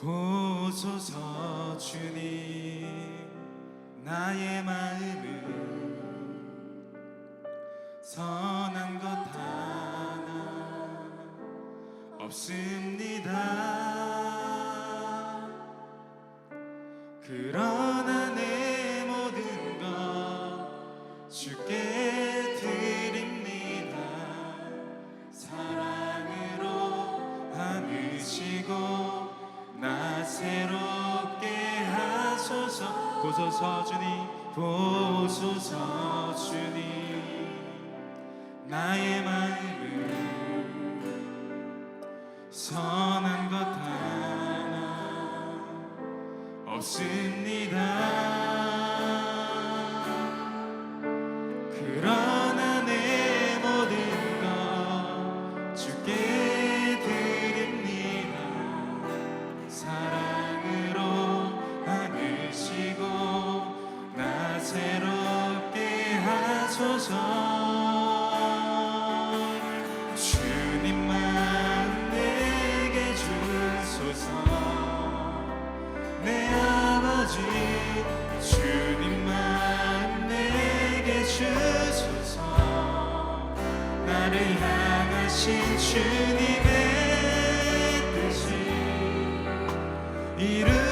보소서 주님, 나의 마음은 선한 것 하나 없습니다. 그러나 내 모든 것 주께 드립니다. 사랑으로 안으시고 나 새롭게 하소서. 보소서 주님, 보소서 주님, 나의 마음은 선한 것 하나 없습니다. 그러나 내 모든 것 주께 드립니다. 사랑으로 안으시고 나 새롭게 하소서. 주님만 내게 주소서. 내 아버지 주님만 내게 주소서. 나를 향하신 주님의 뜻이 이루어지도록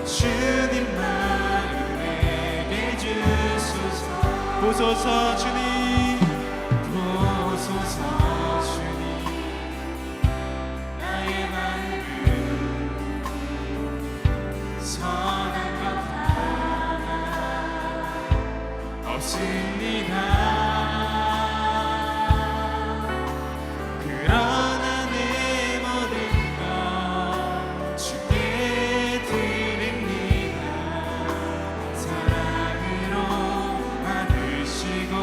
주님만 내게 주소서. 보소서 주님, 보소서 주님, 나의 마음은 선한 것 하나 없습니다. 그러나 내 모든 것 주께 드립니다. 사랑으로 안으시고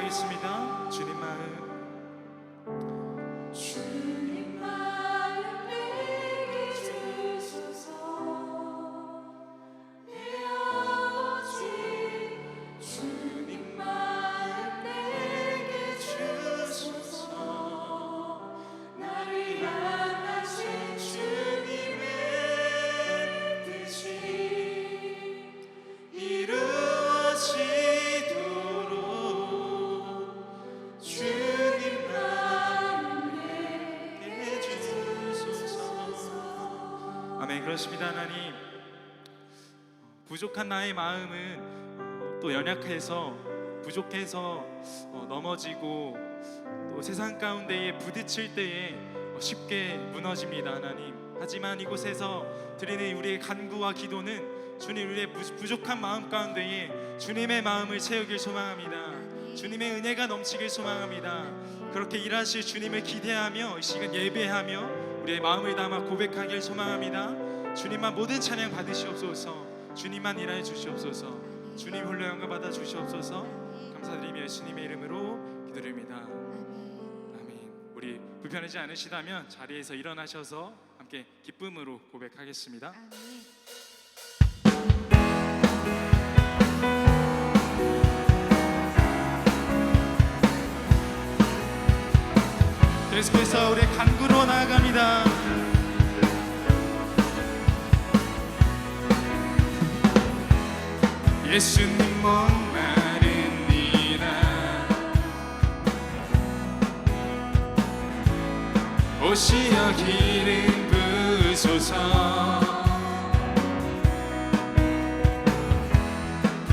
고백하겠습니다. 주님 마음 주님 마음 내게 주소서. 내 아버지 주님 마음 내게 주소서. 나를 향하신 주님의 뜻이 이루어지도록 주님 마음 내게 주소서. 아멘. 그렇습니다. 하나님, 부족한 나의 마음은 또 연약해서 부족해서 넘어지고 또 세상 가운데에 부딪힐 때에 쉽게 무너집니다. 하나님, 하지만 이곳에서 드리는 우리의 간구와 기도는 주님, 우리의 부족한 마음 가운데에 주님의 마음을 채우길 소망합니다. 주님의 은혜가 넘치길 소망합니다. 그렇게 일하실 주님을 기대하며 이 시간 예배하며 우리의 마음을 담아 고백하길 소망합니다. 주님만 모든 찬양 받으시옵소서. 주님만 일하여 주시옵소서. 주님 홀로 영광 받아 주시옵소서. 감사드리며 예수님의 이름으로 기도드립니다. 아멘. 우리 불편하지 않으시다면 자리에서 일어나셔서 함께 기쁨으로 고백하겠습니다. 계속해서 우리의 간구로 나아갑니다. 예수님 목마릅니다. 오시어 기름 부으소서.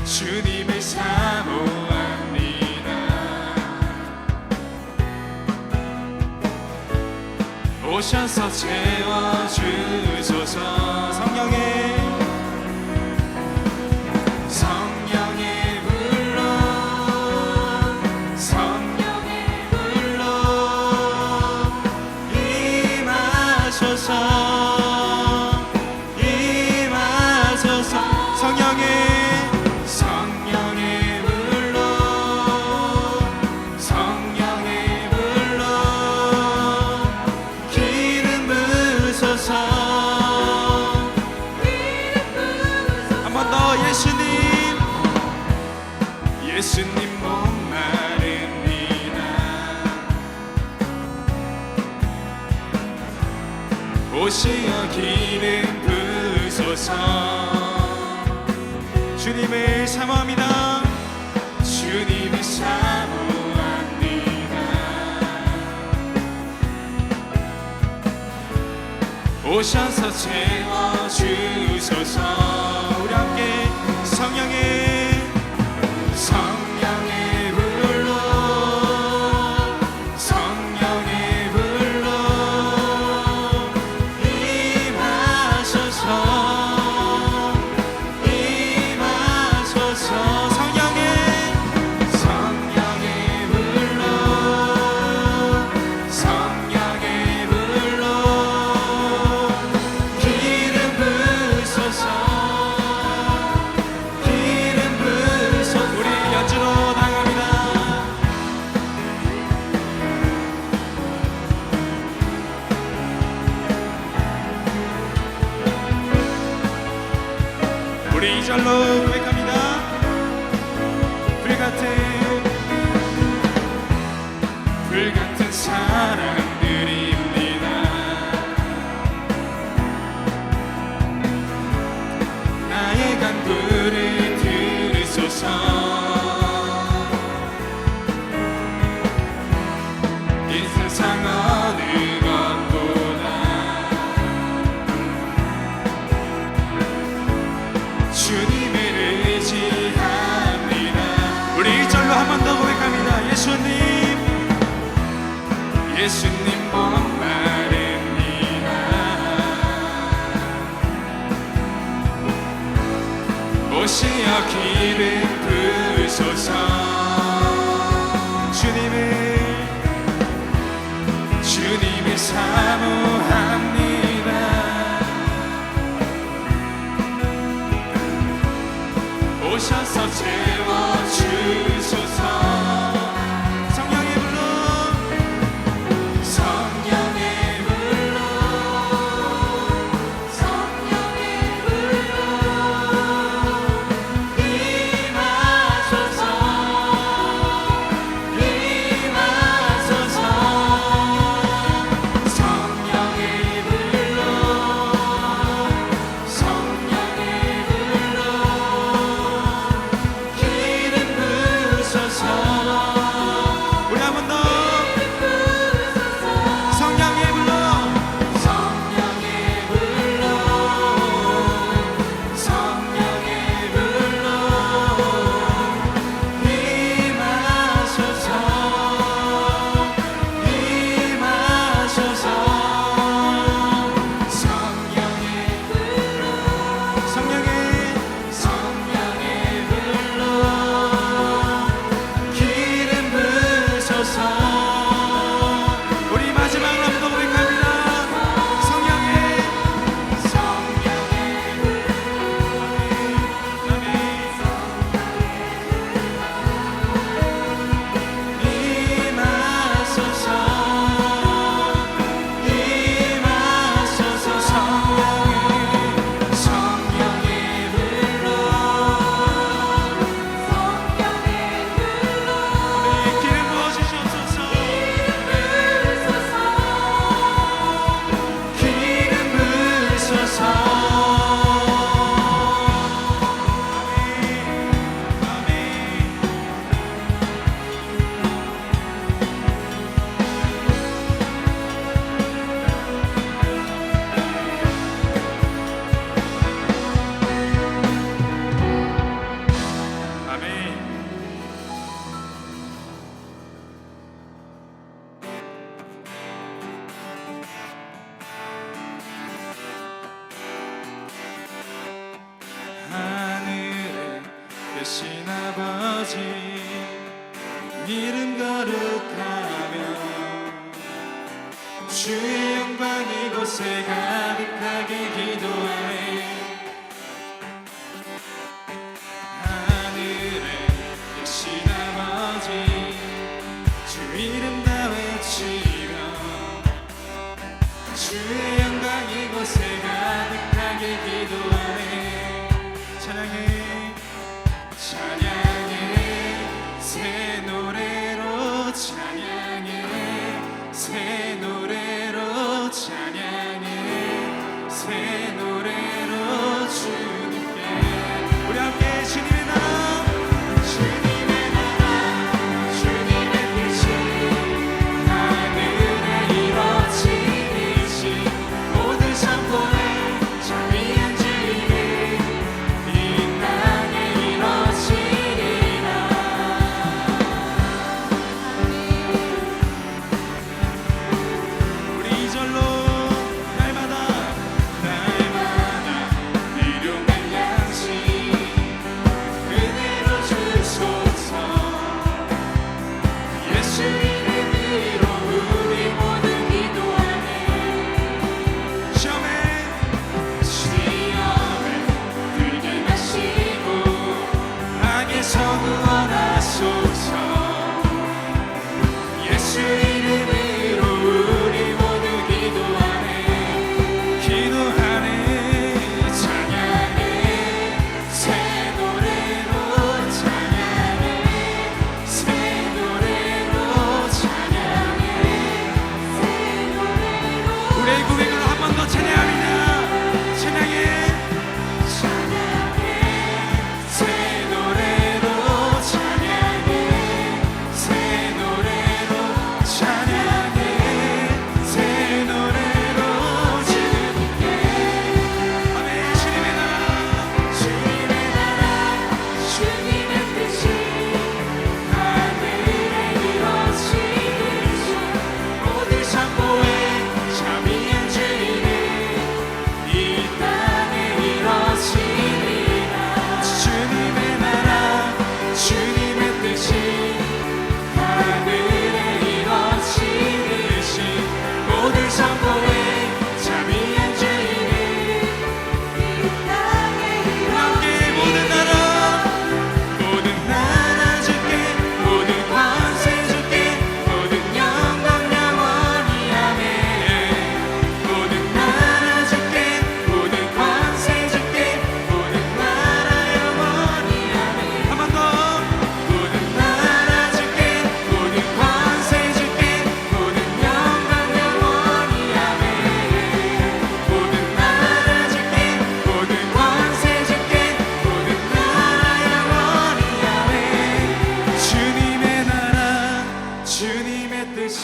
주님을 사모합니다. 오셔서 채워주소서. 성령의 불로 성령의 불로 임하소서. 임하소서. 성령의 불로 성령의 불로 기름 부으소서. 한 번 더. 예수님 목마릅니다. 오시어 기름 부으소서. 주님을 사모합니다. 주님을 사모합니다. 오셔서 채워주소서. 우리 함께 성령의 불로 성령의 불로 임하소서. 임하소서. 성령의 불로 성령의 불로 기름 부으소서. 우리 연주로 나갑니다. 우리 2절로 고백합니다. 불같은 사랑들입니다. 나의 간구를 들으소서. 이 세상 어느 것보다 주님을 의지합니다. 우리 1절로 한 번 더 고백합니다. 예수님 목마릅니다. 오시어 기름 부으소서. 주님을 사모합니다. 오셔서 채워주소서. 아버지 이름 거룩하며 주의 영광 이곳에 가득하게 기도하네. 하늘에 계신 아버지 주 이름 다 외치며 주의 영광 이곳에 가득하게 기도하네. 찬양해 찬양해 새 노래로 찬양해 새 노래로 찬양해 새 노래로 주님께 우리 함께 주님의 나라 주님의 나라 주님의 뜻이 하늘에 이루어지듯이 모든 선포에 자비한 주님의 이 땅에 이루어지리라. 우리 이절로 날마다 일용할 양식 그대로 주소서. 예수 이름으로 우리 모두 기도하네. 시험에 들게 마시고 악에서 구원하소서. 예수 이름으로 우리 모두 기도하네. 기도하네. 찬양해 새 노래로 찬양해 새 노래로 찬양해 새 노래로 우리의 고백으로 한 번 더 찬양합니다. 찬양해 찬양해 새 노래로 찬양해 새 노래로 찬양해 새 노래로 주님께 아멘. 주님의 나라 주님의 나라 주님의 뜻이 하늘에 이루어지듯이 모든 선포에 자비한 주님의 이 땅에 이루어지리라. 주님의 나라 주님의 뜻이 하늘에 이루어지듯이 모든 선포에 자비한 주님의 이 땅에 이루어지리라. 모든 나라 주께 모든 권세 주께 모든 영광 영원히 아멘. 모든 나라 주께 모든 권세 주께 모든 나라 영원히 아멘. 한 번 더. 모든 나라 주께 모든 권세 주께 모든 영광 영원히 아멘. 모든 나라 주께 모든 권세 주께 모든 나라 영원히 아멘. 주님의 나라 주님의 뜻이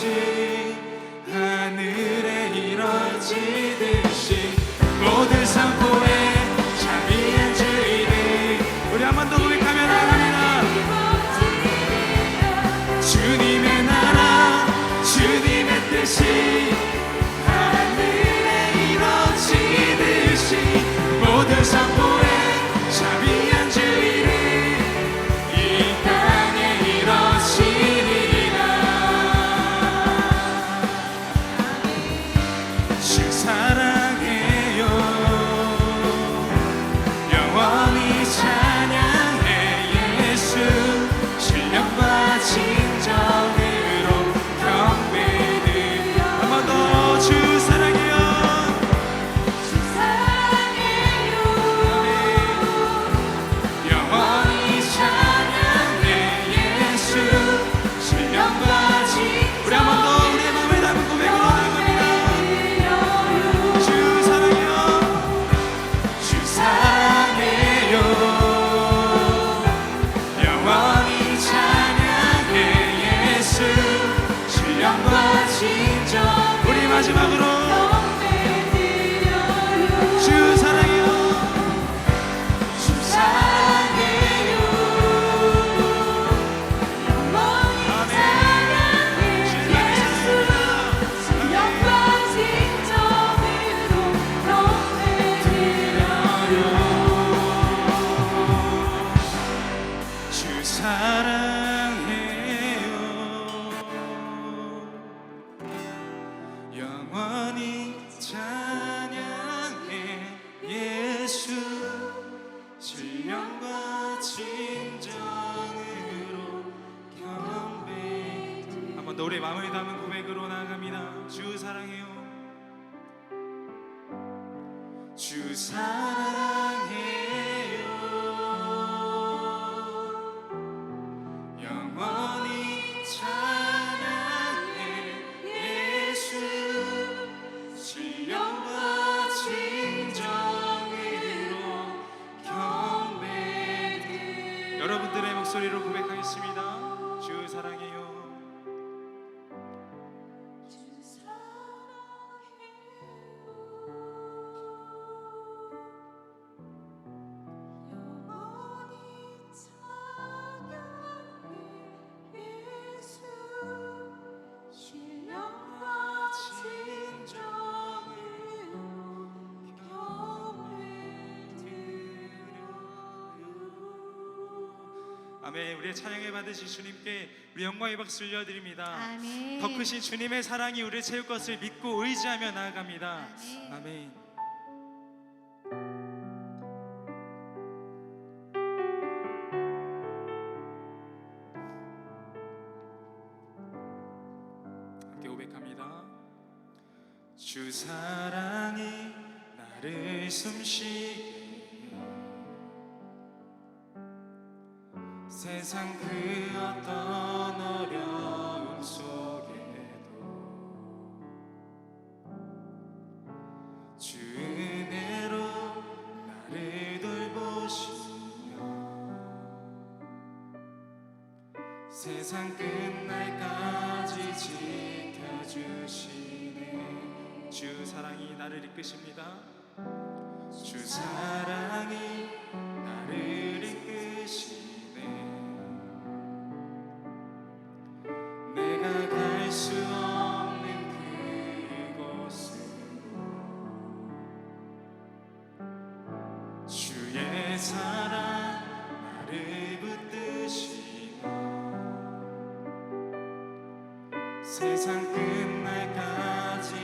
하늘에 이루어지듯이 모든 선포에 자비한 주 이름 우리 한 번 더 고백하면 합니다. 주님의 나라 주님의 뜻이 하늘에 이루어지듯이 모든 선포에 자비한 주 이름 이 땅에 이루어지리라. 주 영원히 찬양해 예수 신령과 진정으로 경배. 한번 노래 마음을 담은 고백으로 나아갑니다. 주 사랑해요. 주 사랑해요. 영원히 찬양해 예수 신령과 진정으로 경배드. 여러분들의 목소리로 고백하겠습니다. 주 사랑해요. 아멘. 우리의 찬양을 받으신 주님께 우리 영광의 박수 올려드립니다. 아멘. 더 크신 주님의 사랑이 우리를 채울 것을 믿고 의지하며 나아갑니다. 아멘. 함께 고백합니다. 주 사랑이 나를 숨쉬게 세상 그 어떤 어려움 속에도 주 은혜로 나를 돌보시며 세상 끝날까지 지켜주시네. 주 사랑이 나를 이끄십니다. 주 사랑이 나를 이끄시네. 내가 갈 수 없는 그곳으로 주의 사랑 나를 붙드시며 세상 끝날까지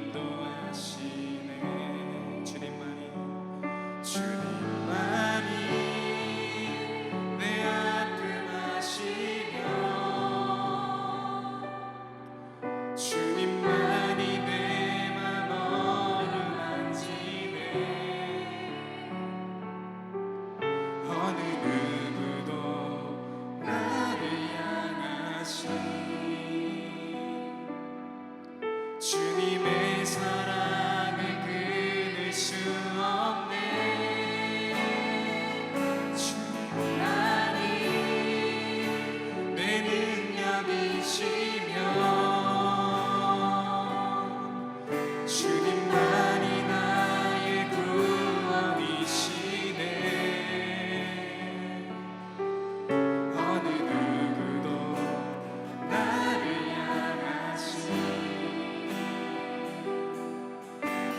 인도하시네. 주님만이 내 아픔 아시며 주님만이 내 맘 어루만지네. 어느 누구도 나를 향하시 주님의 사랑을 끊을 수 없네. 주님만이 내 능력이시며 주님만이 나의 구원이시네. 어느 누구도 나를 향하시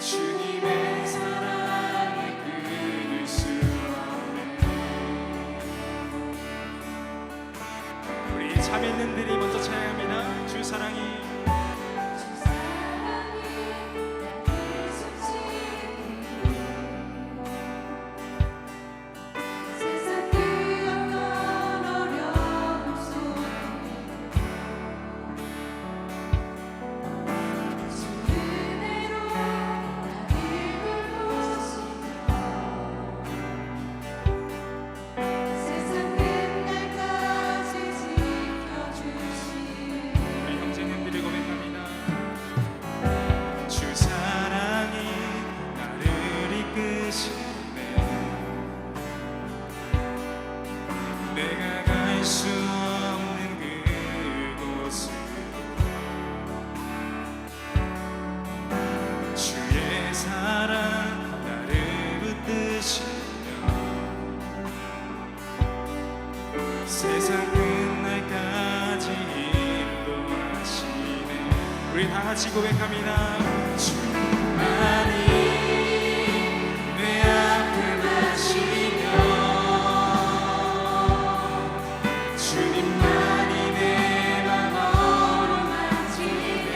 주님의 사랑을 끊을 수 없네. 우리 참있는들이 먼저 찬양합니다. 주 사랑이 내가 갈 수 없는 그곳으로 주의 사랑 나를 붙드시며 세상 끝날까지 인도하시네. 우리 다 같이 고백합니다. 주만이 내 아픔 아시며 주님만이 내 맘 어루만지네.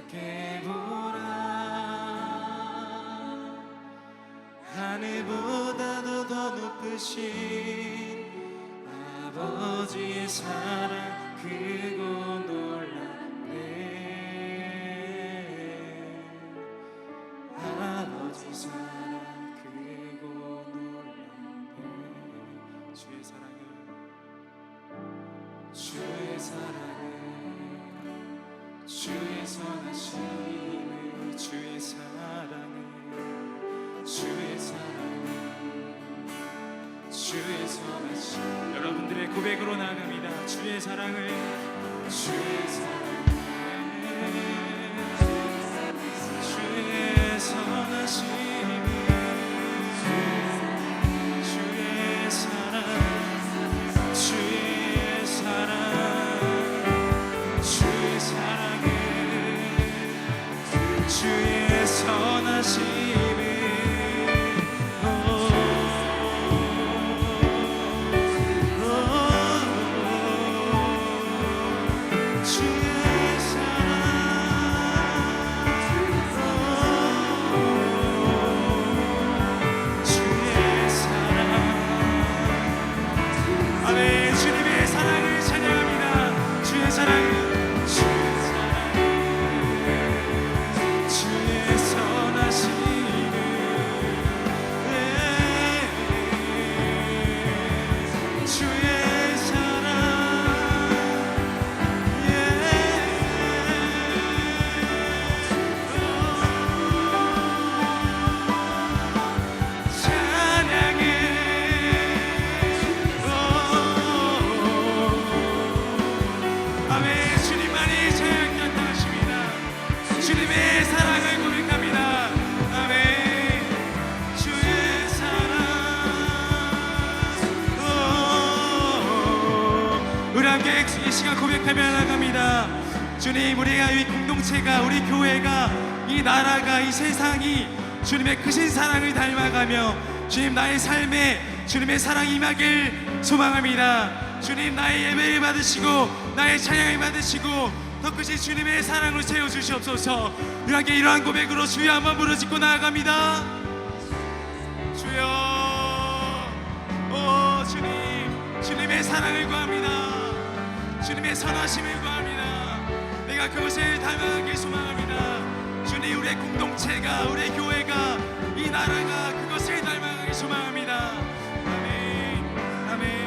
높게 보라. 하늘보다도 더 높으신 아버지의 사랑 크고 놀랍네. 아버지 사랑 크고 놀랍네. 주의 사랑을, 주의 사랑을, 주의 선하심을, 주의 사랑을, 주의 사랑을, 주의 선하심. 여러분들의 고백으로 나아갑니다. 주의 사랑을, 주의 사랑을, 주의 선하심을, 주의 사랑, 주의 사랑, 주의 사랑을, 주의 선하심을, 이 시간 고백하며 나갑니다. 주님, 우리가 이 공동체가, 우리 교회가, 이 나라가, 이 세상이 주님의 크신 사랑을 닮아가며 주님 나의 삶에 주님의 사랑이 임하길 소망합니다. 주님, 나의 예배를 받으시고 나의 찬양을 받으시고 더 크신 주님의 사랑으로 채워주시옵소서. 우리 함께 이러한 고백으로 주여 한번 부르짖고 나아갑니다. 주여, 오 주님, 주님의 사랑을 구합니다. 주님의 선하심을 구합니다. 내가 그것을 닮아가길 소망합니다. 주님, 우리의 공동체가, 우리의 교회가, 이 나라가 그것을 닮아가길 소망합니다. 아멘, 아멘.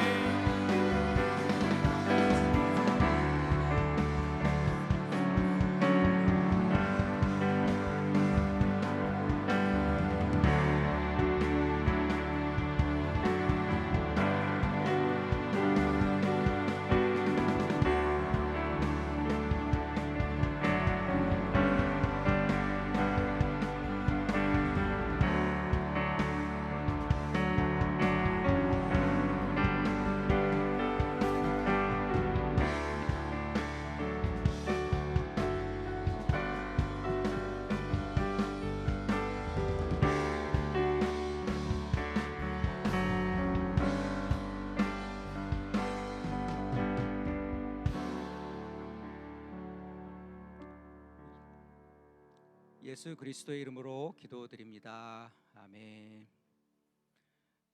예수 그리스도의 이름으로 기도드립니다. 아멘.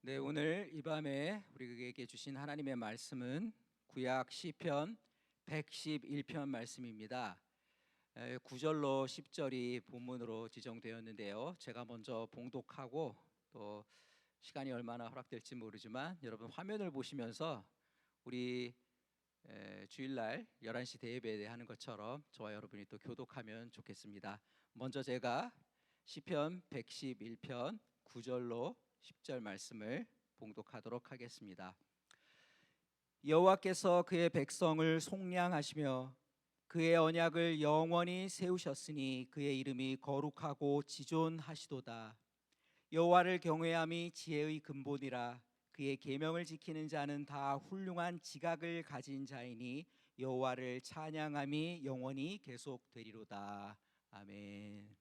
네, 오늘 이 밤에 우리에게 주신 하나님의 말씀은 구약 시편 111편 말씀입니다. 9절로 10절이 본문으로 지정되었는데요. 제가 먼저 봉독하고 또 시간이 얼마나 허락될지 모르지만 여러분 화면을 보시면서 우리 주일날 11시 대예배 하는 것처럼 저와 여러분이 또 교독하면 좋겠습니다. 먼저 제가 시편 111편 9절로 10절 말씀을 봉독하도록 하겠습니다. 여호와께서 그의 백성을 속량하시며 그의 언약을 영원히 세우셨으니 그의 이름이 거룩하고 지존하시도다. 여호와를 경외함이 지혜의 근본이라. 그의 계명을 지키는 자는 다 훌륭한 지각을 가진 자이니 여호와를 찬양함이 영원히 계속되리로다. 아멘.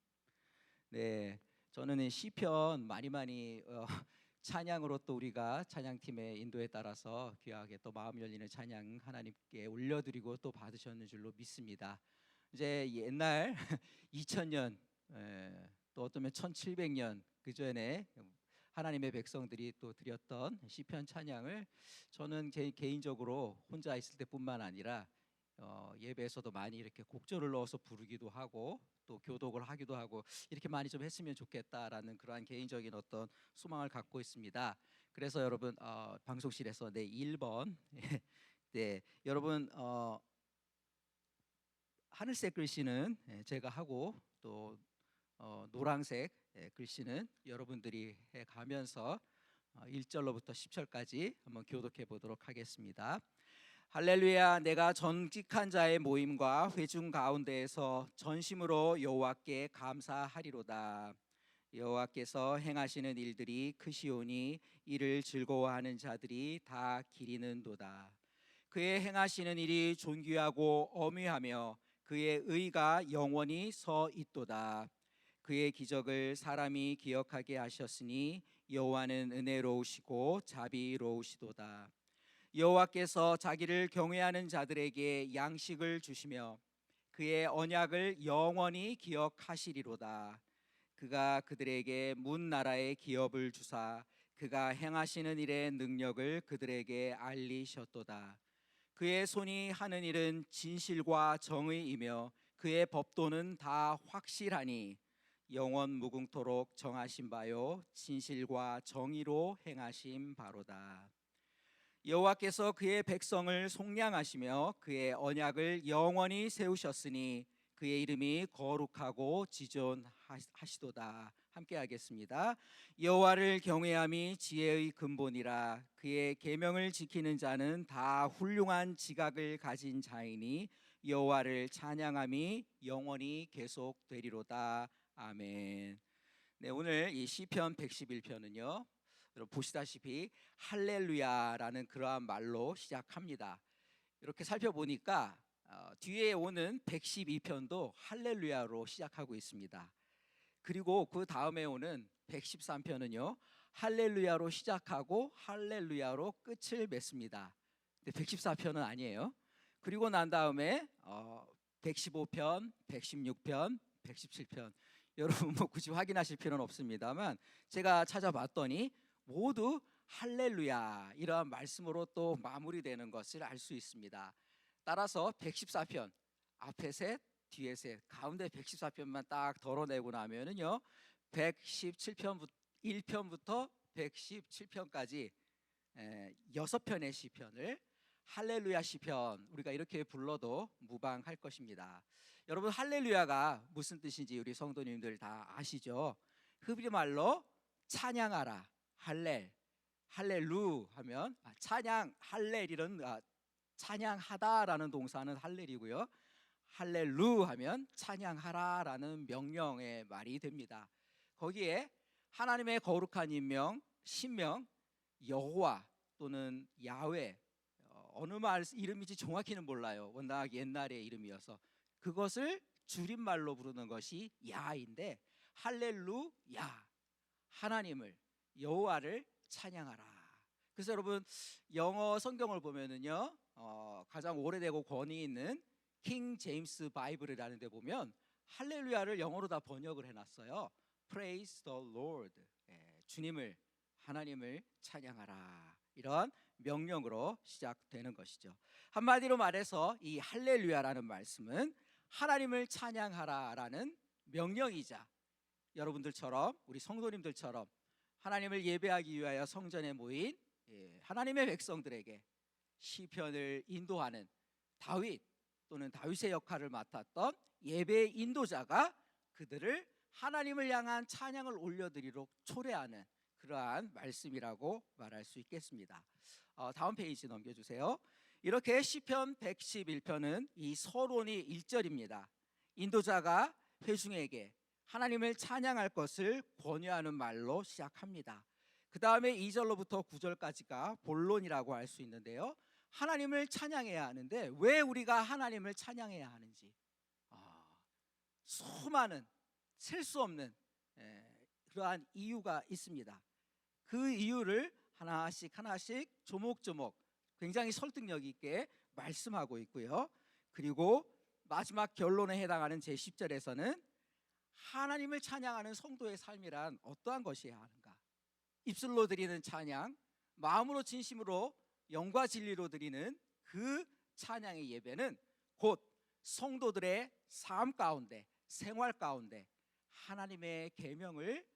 네, 저는 시편 많이 찬양으로 또 우리가 찬양팀의 인도에 따라서 귀하게 또 마음 열리는 찬양 하나님께 올려드리고 또 받으셨는 줄로 믿습니다. 이제 옛날 2000년 또 어쩌면 1700년 그 전에 하나님의 백성들이 또 드렸던 시편 찬양을 저는 개인적으로 혼자 있을 때뿐만 아니라 예배에서도 많이 이렇게 곡조를 넣어서 부르기도 하고 또 교독을 하기도 하고 이렇게 많이 좀 했으면 좋겠다라는 그러한 개인적인 어떤 소망을 갖고 있습니다. 그래서 여러분 방송실에서 네 1번 네 여러분 하늘색 글씨는 제가 하고 또 노란색 글씨는 여러분들이 해가면서 1절로부터 10절까지 한번 교독해 보도록 하겠습니다. 할렐루야. 내가 정직한 자의 모임과 회중 가운데에서 전심으로 여호와께 감사하리로다. 여호와께서 행하시는 일들이 크시오니 이를 즐거워하는 자들이 다 기리는도다. 그의 행하시는 일이 존귀하고 어미하며 그의 의가 영원히 서 있도다. 그의 기적을 사람이 기억하게 하셨으니 여호와는 은혜로우시고 자비로우시도다. 여호와께서 자기를 경외하는 자들에게 양식을 주시며 그의 언약을 영원히 기억하시리로다. 그가 그들에게 문 나라의 기업을 주사 그가 행하시는 일의 능력을 그들에게 알리셨도다. 그의 손이 하는 일은 진실과 정의이며 그의 법도는 다 확실하니 영원 무궁토록 정하신 바요 진실과 정의로 행하신 바로다. 여호와께서 그의 백성을 속량하시며 그의 언약을 영원히 세우셨으니 그의 이름이 거룩하고 지존하시도다. 함께 하겠습니다. 여호와를 경외함이 지혜의 근본이라. 그의 계명을 지키는 자는 다 훌륭한 지각을 가진 자이니 여호와를 찬양함이 영원히 계속되리로다. 아멘. 네, 오늘 이 시편 111편은요. 여러분 보시다시피 할렐루야라는 그러한 말로 시작합니다. 이렇게 살펴보니까 뒤에 오는 112편도 할렐루야로 시작하고 있습니다. 그리고 그 다음에 오는 113편은요 할렐루야로 시작하고 할렐루야로 끝을 맺습니다. 근데 114편은 아니에요. 그리고 난 다음에 115편, 116편, 117편 여러분 뭐 굳이 확인하실 필요는 없습니다만 제가 찾아봤더니 모두 할렐루야 이러한 말씀으로 또 마무리되는 것을 알 수 있습니다. 따라서 114편 앞에 셋 뒤에 셋 가운데 114편만 딱 덜어내고 나면은요 117편 1편부터 117편까지 6편의 시편을 할렐루야 시편 우리가 이렇게 불러도 무방할 것입니다. 여러분 할렐루야가 무슨 뜻인지 우리 성도님들 다 아시죠? 히브리 말로 찬양하라 할렐루 하면 찬양 할렐 이런 찬양하다라는 동사는 할렐이고요. 할렐루 하면 찬양하라라는 명령의 말이 됩니다. 거기에 하나님의 거룩한 인명, 신명, 여호와 또는 야훼 어느 말 이름인지 정확히는 몰라요. 워낙 옛날의 이름이어서 그것을 줄임말로 부르는 것이 야인데 할렐루야 하나님을 여호와를 찬양하라. 그래서 여러분 영어 성경을 보면은요 가장 오래되고 권위 있는 킹 제임스 바이블이라는 데 보면 할렐루야를 영어로 다 번역을 해놨어요. Praise the Lord. 주님을 하나님을 찬양하라. 이런 명령으로 시작되는 것이죠. 한마디로 말해서 이 할렐루야라는 말씀은 하나님을 찬양하라라는 명령이자 여러분들처럼 우리 성도님들처럼 하나님을 예배하기 위하여 성전에 모인 하나님의 백성들에게 시편을 인도하는 다윗 또는 다윗의 역할을 맡았던 예배 인도자가 그들을 하나님을 향한 찬양을 올려드리도록 초래하는 그러한 말씀이라고 말할 수 있겠습니다. 다음 페이지 넘겨주세요. 이렇게 시편 111편은 이 서론이 1절입니다. 인도자가 회중에게 하나님을 찬양할 것을 권유하는 말로 시작합니다. 그 다음에 2절로부터 9절까지가 본론이라고 할 수 있는데요. 하나님을 찬양해야 하는데 왜 우리가 하나님을 찬양해야 하는지 수많은 셀 수 없는 그러한 이유가 있습니다. 그 이유를 하나씩 조목조목 굉장히 설득력 있게 말씀하고 있고요. 그리고 마지막 결론에 해당하는 제10절에서는 하나님을 찬양하는 성도의 삶이란 어떠한 것이어야 하는가? 입술로 드리는 찬양, 마음으로 진심으로 영과 진리로 드리는 그 찬양의 예배는 곧 성도들의 삶 가운데, 생활 가운데 하나님의 계명을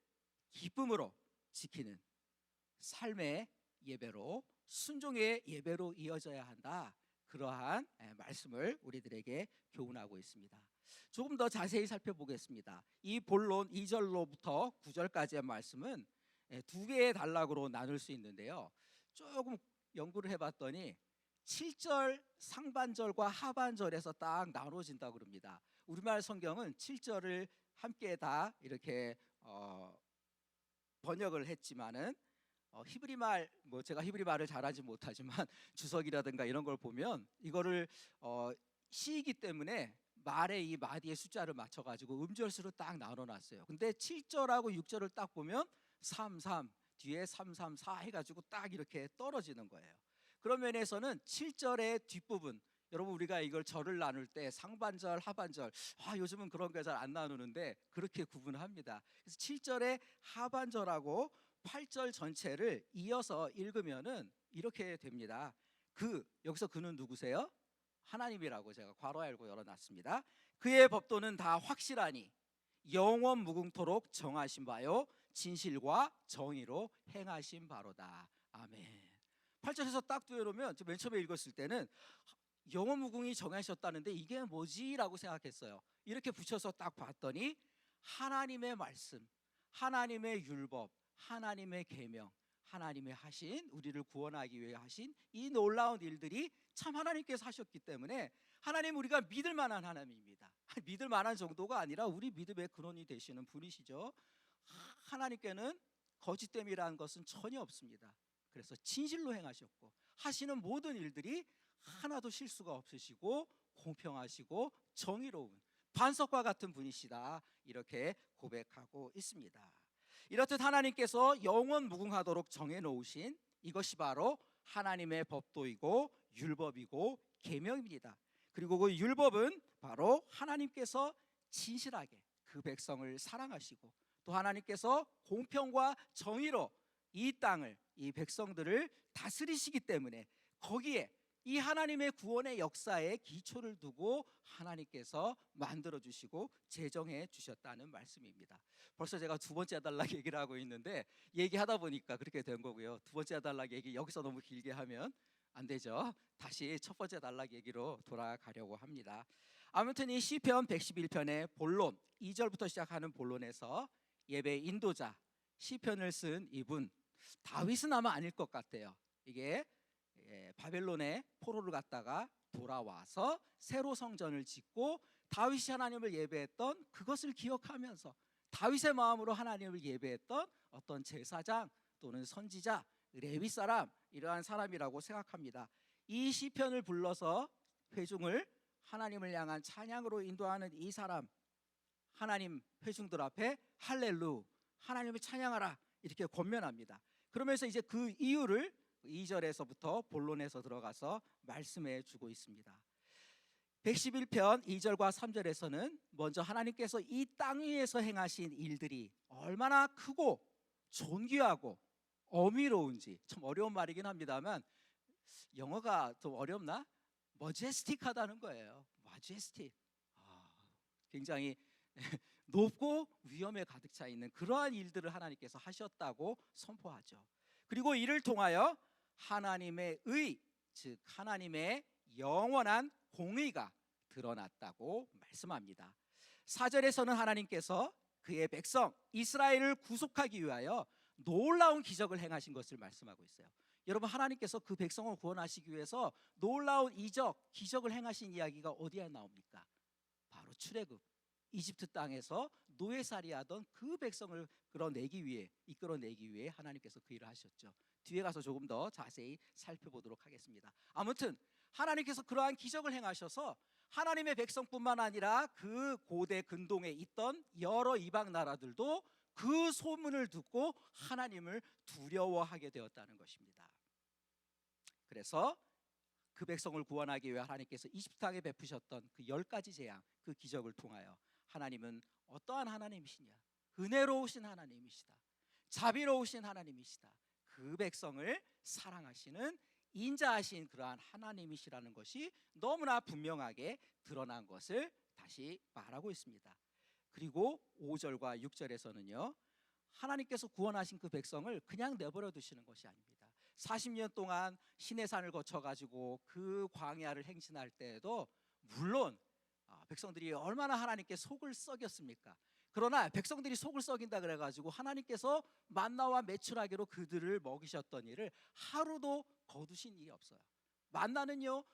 기쁨으로 지키는 삶의 예배로, 순종의 예배로 이어져야 한다. 그러한 말씀을 우리들에게 교훈하고 있습니다. 조금 더 자세히 살펴보겠습니다. 이 본론 2절로부터 9절까지의 말씀은 두 개의 단락으로 나눌 수 있는데요. 조금 연구를 해봤더니 7절 상반절과 하반절에서 딱 나눠진다고 그럽니다. 우리말 성경은 7절을 함께 다 이렇게 번역을 했지만은 히브리 말, 제가 히브리 말을 잘하지 못하지만 주석이라든가 이런 걸 보면 이거를 시이기 때문에 말의 이 마디의 숫자를 맞춰가지고 음절수로 딱 나눠놨어요. 근데 7절하고 6절을 딱 보면 3, 3 뒤에 3, 3, 4 해가지고 딱 이렇게 떨어지는 거예요. 그런 면에서는 7절의 뒷부분, 여러분 우리가 이걸 절을 나눌 때 상반절, 하반절, 요즘은 그런 거 잘 안 나누는데 그렇게 구분합니다. 그래서 7절의 하반절하고 8절 전체를 이어서 읽으면은 이렇게 됩니다. 여기서 그는 누구세요? 하나님이라고 제가 괄호 열고 열어놨습니다. 그의 법도는 다 확실하니 영원 무궁토록 정하신 바요 진실과 정의로 행하신 바로다. 아멘. 8절에서 딱 띄워놓으면 맨 처음에 읽었을 때는 영원 무궁이 정하셨다는데 이게 뭐지? 라고 생각했어요. 이렇게 붙여서 딱 봤더니 하나님의 말씀, 하나님의 율법, 하나님의 계명, 하나님의 하신, 우리를 구원하기 위해 하신 이 놀라운 일들이 참 하나님께서 하셨기 때문에 하나님 우리가 믿을 만한 하나님입니다. 믿을 만한 정도가 아니라 우리 믿음의 근원이 되시는 분이시죠. 하나님께는 거짓됨이라는 것은 전혀 없습니다. 그래서 진실로 행하셨고 하시는 모든 일들이 하나도 실수가 없으시고 공평하시고 정의로운 반석과 같은 분이시다, 이렇게 고백하고 있습니다. 이렇듯 하나님께서 영원 무궁하도록 정해놓으신 이것이 바로 하나님의 법도이고 율법이고 계명입니다. 그리고 그 율법은 바로 하나님께서 진실하게 그 백성을 사랑하시고 또 하나님께서 공평과 정의로 이 땅을, 이 백성들을 다스리시기 때문에 거기에 이 하나님의 구원의 역사에 기초를 두고 하나님께서 만들어주시고 제정해 주셨다는 말씀입니다. 벌써 제가 두 번째 단락 얘기를 하고 있는데 얘기하다 보니까 그렇게 된 거고요. 두 번째 단락 얘기 여기서 너무 길게 하면 안 되죠. 다시 첫 번째 단락 얘기로 돌아가려고 합니다. 아무튼 이 시편 111편의 본론 2절부터 시작하는 본론에서 예배 인도자 시편을 쓴 이분 다윗은 아마 아닐 것 같아요. 이게 바벨론의 포로를 갔다가 돌아와서 새로 성전을 짓고 다윗이 하나님을 예배했던 그것을 기억하면서 다윗의 마음으로 하나님을 예배했던 어떤 제사장 또는 선지자, 레위 사람, 이러한 사람이라고 생각합니다. 이 시편을 불러서 회중을 하나님을 향한 찬양으로 인도하는 이 사람, 하나님 회중들 앞에 할렐루, 하나님을 찬양하라 이렇게 권면합니다. 그러면서 이제 그 이유를 2절에서부터 본론에서 들어가서 말씀해 주고 있습니다. 111편 2절과 3절에서는 먼저 하나님께서 이 땅 위에서 행하신 일들이 얼마나 크고 존귀하고 어미로운지, 참 어려운 말이긴 합니다만 영어가 좀 어렵나? 머제스틱하다는 거예요. 마제스틱. 굉장히 높고 위험에 가득 차 있는 그러한 일들을 하나님께서 하셨다고 선포하죠. 그리고 이를 통하여 하나님의 의, 즉 하나님의 영원한 공의가 드러났다고 말씀합니다. 4절에서는 하나님께서 그의 백성 이스라엘을 구속하기 위하여 놀라운 기적을 행하신 것을 말씀하고 있어요. 여러분, 하나님께서 그 백성을 구원하시기 위해서 놀라운 이적, 기적을 행하신 이야기가 어디에 나옵니까? 바로 출애굽, 이집트 땅에서 노예살이하던 그 백성을 이끌어내기 위해 하나님께서 그 일을 하셨죠. 뒤에 가서 조금 더 자세히 살펴보도록 하겠습니다. 아무튼 하나님께서 그러한 기적을 행하셔서 하나님의 백성뿐만 아니라 그 고대 근동에 있던 여러 이방 나라들도 그 소문을 듣고 하나님을 두려워하게 되었다는 것입니다. 그래서 그 백성을 구원하기 위해 하나님께서 이집트 땅에 베푸셨던 그 10가지 재앙, 그 기적을 통하여 하나님은 어떠한 하나님이시냐? 은혜로우신 하나님이시다. 자비로우신 하나님이시다. 그 백성을 사랑하시는 인자하신 그러한 하나님이시라는 것이 너무나 분명하게 드러난 것을 다시 말하고 있습니다. 그리고 5절과 6절에서는요, 하나님께서 구원하신 그 백성을 그냥 내버려 두시는 것이 아닙니다. 40년 동안 시내산을 거쳐가지고 그 광야를 행진할 때에도 물론 백성들이 얼마나 하나님께 속을 썩였습니까? 그러나 백성들이 속을 썩인다 그래가지고 하나님께서 만나와 메추라기로 그들을 먹이셨던 일을 하루도 거두신 일이 없어요. 만나는요,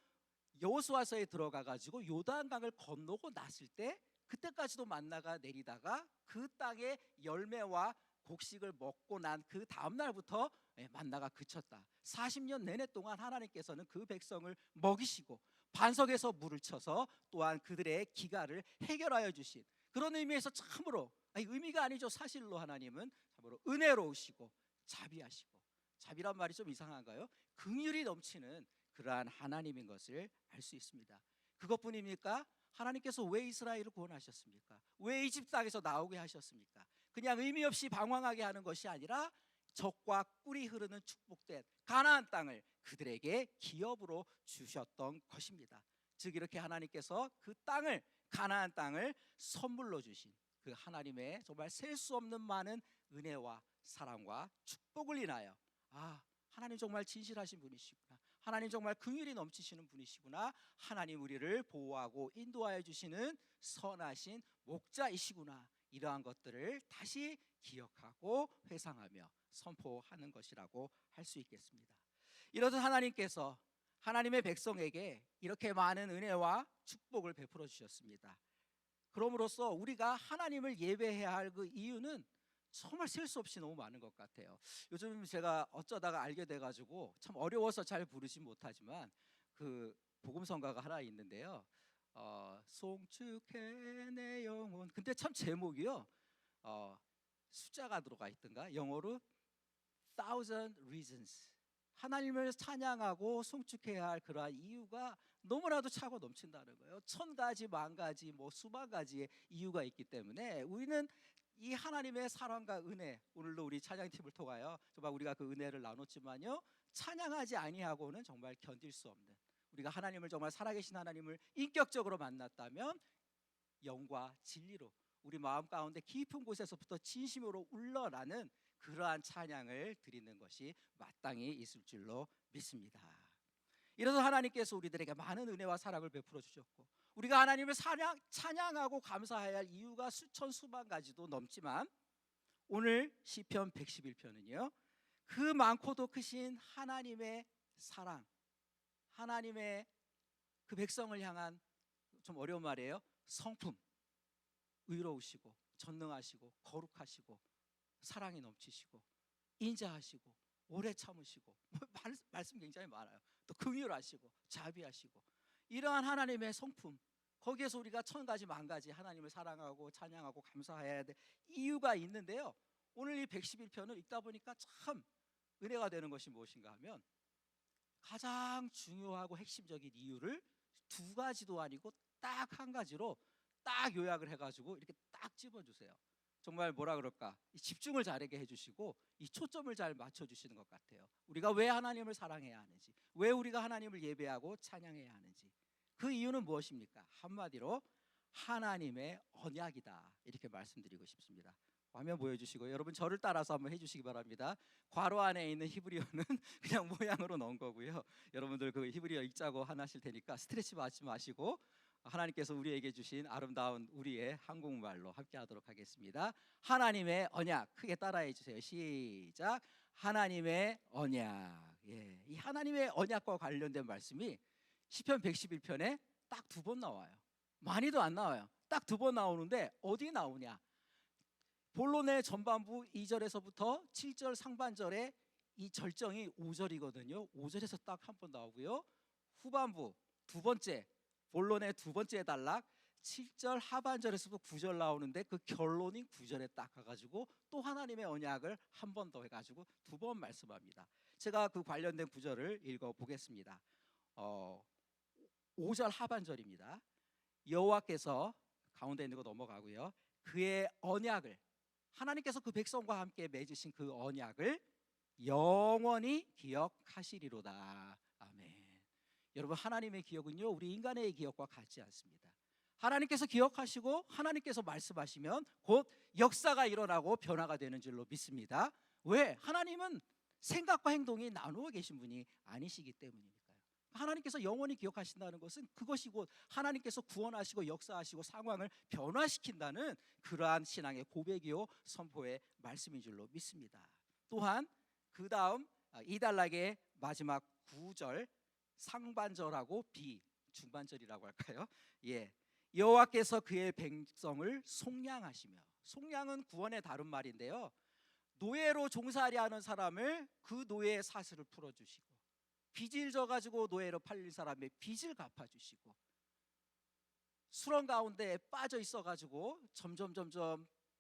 여호수아서에 들어가가지고 요단강을 건너고 났을 때 그때까지도 만나가 내리다가 그 땅의 열매와 곡식을 먹고 난 그 다음 날부터 만나가 그쳤다. 40년 내내 동안 하나님께서는 그 백성을 먹이시고 반석에서 물을 쳐서 또한 그들의 기갈을 해결하여 주신 그런 의미에서 참으로, 의미가 아니죠, 사실로 하나님은 참으로 은혜로우시고 자비하시고, 자비란 말이 좀 이상한가요? 긍휼이 넘치는 그러한 하나님인 것을 알 수 있습니다. 그것뿐입니까? 하나님께서 왜 이스라엘을 구원하셨습니까? 왜 이집트 땅에서 나오게 하셨습니까? 그냥 의미 없이 방황하게 하는 것이 아니라 젖과 꿀이 흐르는 축복된 가나안 땅을 그들에게 기업으로 주셨던 것입니다. 즉 이렇게 하나님께서 그 땅을, 가나안 땅을 선물로 주신 그 하나님의 정말 셀 수 없는 많은 은혜와 사랑과 축복을 인하여 하나님 정말 진실하신 분이시구나, 하나님 정말 긍휼이 넘치시는 분이시구나, 하나님 우리를 보호하고 인도하여 주시는 선하신 목자이시구나, 이러한 것들을 다시 기억하고 회상하며 선포하는 것이라고 할 수 있겠습니다. 이렇듯 하나님께서 하나님의 백성에게 이렇게 많은 은혜와 축복을 베풀어 주셨습니다. 그럼으로써 우리가 하나님을 예배해야 할 그 이유는 정말 셀 수 없이 너무 많은 것 같아요. 요즘 제가 어쩌다가 알게 돼가지고 참 어려워서 잘 부르진 못하지만 그 복음성가가 하나 있는데요, 송축해 내 영혼, 근데 참 제목이요, 숫자가 들어가 있던가, 영어로 Thousand Reasons, 하나님을 찬양하고 송축해야 할 그러한 이유가 너무나도 차고 넘친다는 거예요. 1000가지, 10,000가지, 수만 가지의 이유가 있기 때문에 우리는 이 하나님의 사랑과 은혜, 오늘도 우리 찬양팀을 통하여 정말 우리가 그 은혜를 나눴지만요, 찬양하지 아니하고는 정말 견딜 수 없는, 우리가 하나님을 정말 살아계신 하나님을 인격적으로 만났다면 영과 진리로 우리 마음 가운데 깊은 곳에서부터 진심으로 울러나는 그러한 찬양을 드리는 것이 마땅히 있을 줄로 믿습니다. 이래서 하나님께서 우리들에게 많은 은혜와 사랑을 베풀어 주셨고, 우리가 하나님을 찬양하고 감사해야 할 이유가 수천 수만 가지도 넘지만 오늘 시편 111편은요 그 많고도 크신 하나님의 사랑, 하나님의 그 백성을 향한, 좀 어려운 말이에요, 성품, 의로우시고 전능하시고 거룩하시고 사랑이 넘치시고 인자하시고 오래 참으시고 말씀 굉장히 많아요. 또 긍휼하시고 자비하시고, 이러한 하나님의 성품, 거기에서 우리가 1000가지 10,000가지 하나님을 사랑하고 찬양하고 감사해야 될 이유가 있는데요, 오늘 이 111편을 읽다 보니까 참 은혜가 되는 것이 무엇인가 하면 가장 중요하고 핵심적인 이유를 2가지도 아니고 딱 1가지로 딱 요약을 해가지고 이렇게 딱 집어주세요. 정말 뭐라 그럴까, 집중을 잘하게 해주시고 이 초점을 잘 맞춰주시는 것 같아요. 우리가 왜 하나님을 사랑해야 하는지, 왜 우리가 하나님을 예배하고 찬양해야 하는지, 그 이유는 무엇입니까? 한마디로 하나님의 언약이다, 이렇게 말씀드리고 싶습니다. 화면 보여주시고 여러분 저를 따라서 한번 해주시기 바랍니다. 괄호 안에 있는 히브리어는 그냥 모양으로 넣은 거고요, 여러분들 그 히브리어 읽자고 하실 테니까 스트레치 받지 마시고 하나님께서 우리에게 주신 아름다운 우리의 한국말로 함께 하도록 하겠습니다. 하나님의 언약, 크게 따라해 주세요. 시작. 하나님의 언약. 이 하나님의 언약과 관련된 말씀이 시편 111편에 딱 2번 나와요. 많이도 안 나와요. 딱 2번 나오는데 어디 나오냐, 본론의 전반부 2절에서부터 7절 상반절에 이 절정이 5절이거든요. 5절에서 딱 1번 나오고요, 후반부 2번째, 본론의 2번째 단락 7절 하반절에서도 9절 나오는데 그 결론인 9절에 딱 가가지고 또 하나님의 언약을 한 번 더 해가지고 2번 말씀합니다. 제가 그 관련된 구절을 읽어보겠습니다. 5절 하반절입니다. 여호와께서 가운데 있는 거 넘어가고요. 그의 언약을 하나님께서 그 백성과 함께 맺으신 그 언약을 영원히 기억하시리로다. 아멘. 여러분, 하나님의 기억은요 우리 인간의 기억과 같지 않습니다. 하나님께서 기억하시고 하나님께서 말씀하시면 곧 역사가 일어나고 변화가 되는 줄로 믿습니다. 왜? 하나님은 생각과 행동이 나누어 계신 분이 아니시기 때문이니까요. 하나님께서 영원히 기억하신다는 것은 그것이 곧 하나님께서 구원하시고 역사하시고 상황을 변화시킨다는 그러한 신앙의 고백이요 선포의 말씀인 줄로 믿습니다. 또한 그 다음 이단락의 마지막 9절 상반절하고 중반절이라고 할까요? 여호와께서 그의 백성을 속량하시며, 속량은 구원의 다른 말인데요, 노예로 종살이 하는 사람을 그 노예의 사슬을 풀어주시고, 빚을 져가지고 노예로 팔린 사람의 빚을 갚아주시고, 수렁 가운데 빠져 있어가지고 점점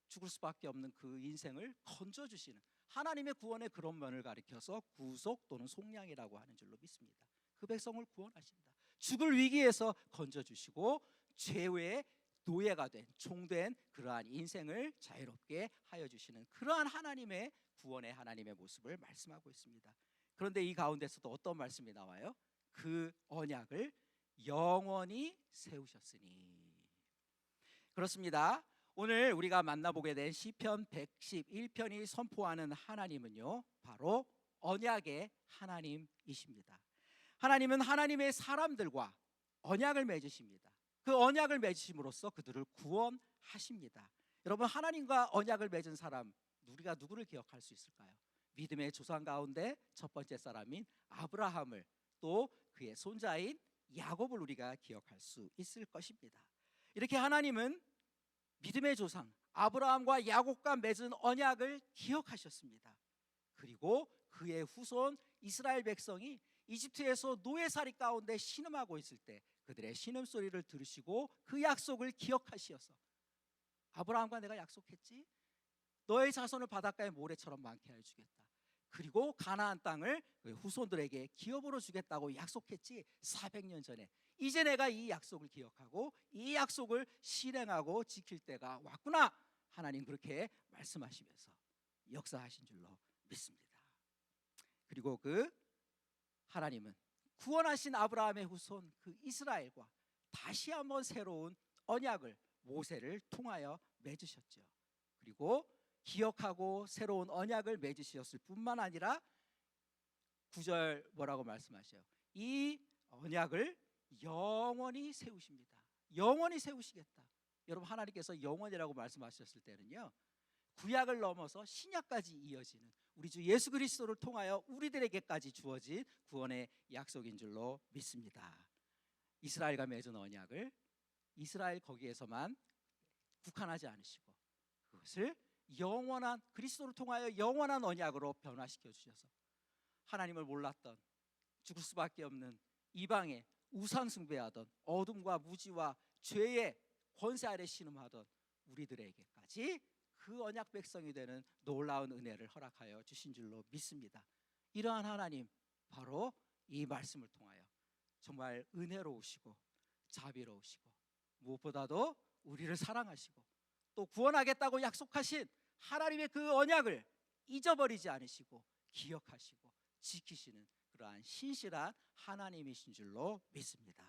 죽을 수밖에 없는 그 인생을 건져주시는 하나님의 구원의 그런 면을 가리켜서 구속 또는 속량이라고 하는 줄로 믿습니다. 그 백성을 구원하신다. 죽을 위기에서 건져주시고 죄의 노예가 된 종된 그러한 인생을 자유롭게 하여 주시는 그러한 하나님의 구원의 하나님의 모습을 말씀하고 있습니다. 그런데 이 가운데서도 어떤 말씀이 나와요? 그 언약을 영원히 세우셨으니. 그렇습니다. 오늘 우리가 만나보게 된 시편 111편이 선포하는 하나님은요 바로 언약의 하나님이십니다. 하나님은 하나님의 사람들과 언약을 맺으십니다. 그 언약을 맺으심으로써 그들을 구원하십니다. 여러분, 하나님과 언약을 맺은 사람, 우리가 누구를 기억할 수 있을까요? 믿음의 조상 가운데 첫 번째 사람인 아브라함을, 또 그의 손자인 야곱을 우리가 기억할 수 있을 것입니다. 이렇게 하나님은 믿음의 조상 아브라함과 야곱과 맺은 언약을 기억하셨습니다. 그리고 그의 후손 이스라엘 백성이 이집트에서 노예살이 가운데 신음하고 있을 때 그들의 신음소리를 들으시고 그 약속을 기억하시어서, 아브라함과 내가 약속했지, 너의 자손을 바닷가의 모래처럼 많게 해주겠다. 그리고 가나안 땅을 그 후손들에게 기업으로 주겠다고 약속했지, 400년 전에. 이제 내가 이 약속을 기억하고 이 약속을 실행하고 지킬 때가 왔구나. 하나님 그렇게 말씀하시면서 역사하신 줄로 믿습니다. 그리고 그 하나님은 구원하신 아브라함의 후손 그 이스라엘과 다시 한번 새로운 언약을 모세를 통하여 맺으셨죠. 그리고 기억하고 새로운 언약을 맺으셨을 뿐만 아니라 9절 뭐라고 말씀하셔요? 이 언약을 영원히 세우십니다. 영원히 세우시겠다. 여러분, 하나님께서 영원이라고 말씀하셨을 때는요 구약을 넘어서 신약까지 이어지는 우리 주 예수 그리스도를 통하여 우리들에게까지 주어진 구원의 약속인 줄로 믿습니다. 이스라엘과 맺은 언약을 이스라엘 거기에서만 국한하지 않으시고 그것을 영원한 그리스도를 통하여 영원한 언약으로 변화시켜 주셔서 하나님을 몰랐던, 죽을 수밖에 없는 이방에 우상 숭배하던, 어둠과 무지와 죄의 권세 아래 신음하던 우리들에게까지 그 언약 백성이 되는 놀라운 은혜를 허락하여 주신 줄로 믿습니다. 이러한 하나님, 바로 이 말씀을 통하여 정말 은혜로우시고 자비로우시고 무엇보다도 우리를 사랑하시고 또 구원하겠다고 약속하신 하나님의 그 언약을 잊어버리지 않으시고 기억하시고 지키시는 그러한 신실한 하나님이신 줄로 믿습니다.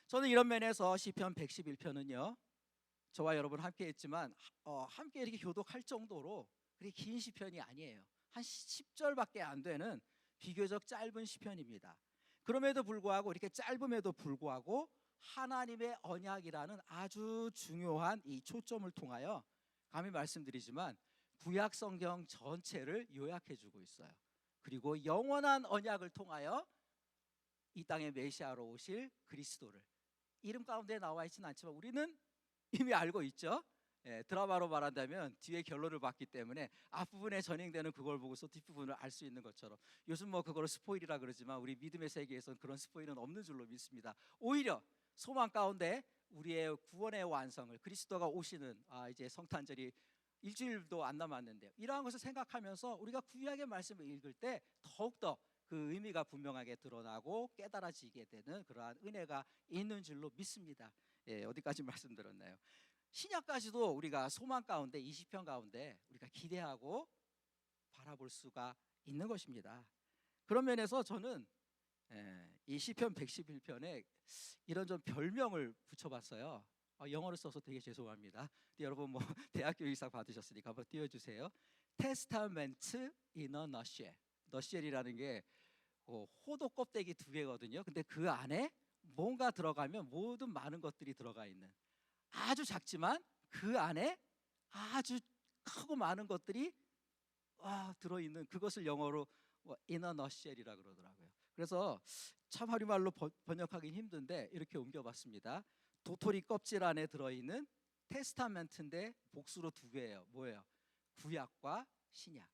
저는 이런 면에서 시편 111편은요 저와 여러분 함께 했지만 함께 이렇게 교독할 정도로 그렇게 긴 시편이 아니에요. 한 10절밖에 안 되는 비교적 짧은 시편입니다. 그럼에도 불구하고, 이렇게 짧음에도 불구하고 하나님의 언약이라는 아주 중요한 이 초점을 통하여 감히 말씀드리지만 구약 성경 전체를 요약해 주고 있어요. 그리고 영원한 언약을 통하여 이 땅에 메시아로 오실 그리스도를, 이름 가운데 나와 있지는 않지만 우리는 이미 알고 있죠. 드라마로 말한다면 뒤에 결론을 봤기 때문에 앞부분에 전행되는 그걸 보고서 뒷부분을 알 수 있는 것처럼, 요즘 뭐 그거를 스포일이라 그러지만 우리 믿음의 세계에서는 그런 스포일은 없는 줄로 믿습니다. 오히려 소망 가운데 우리의 구원의 완성을, 그리스도가 오시는 이제 성탄절이 일주일도 안 남았는데요, 이러한 것을 생각하면서 우리가 구약의 말씀을 읽을 때 더욱더 그 의미가 분명하게 드러나고 깨달아지게 되는 그러한 은혜가 있는 줄로 믿습니다. 예, 어디까지 말씀드렸나요? 신약까지도 우리가 소망 가운데 20편 가운데 우리가 기대하고 바라볼 수가 있는 것입니다. 그런 면에서 저는 이 시편 111편에 이런 좀 별명을 붙여봤어요. 영어로 써서 되게 죄송합니다. 여러분 뭐 대학교 이사 받으셨으니까 한번 띄워주세요. 테스타멘트 in a nutshell. 너쉘이라는 게 호도 껍데기 2개거든요. 근데 그 안에 뭔가 들어가면 모든 많은 것들이 들어가 있는, 아주 작지만 그 안에 아주 크고 많은 것들이 들어있는, 그것을 영어로 in a nutshell이라 그러더라고요. 그래서 참 우리말로 번역하기 힘든데 이렇게 옮겨봤습니다. 도토리 껍질 안에 들어있는 테스타멘트인데 복수로 2개예요. 뭐예요? 구약과 신약.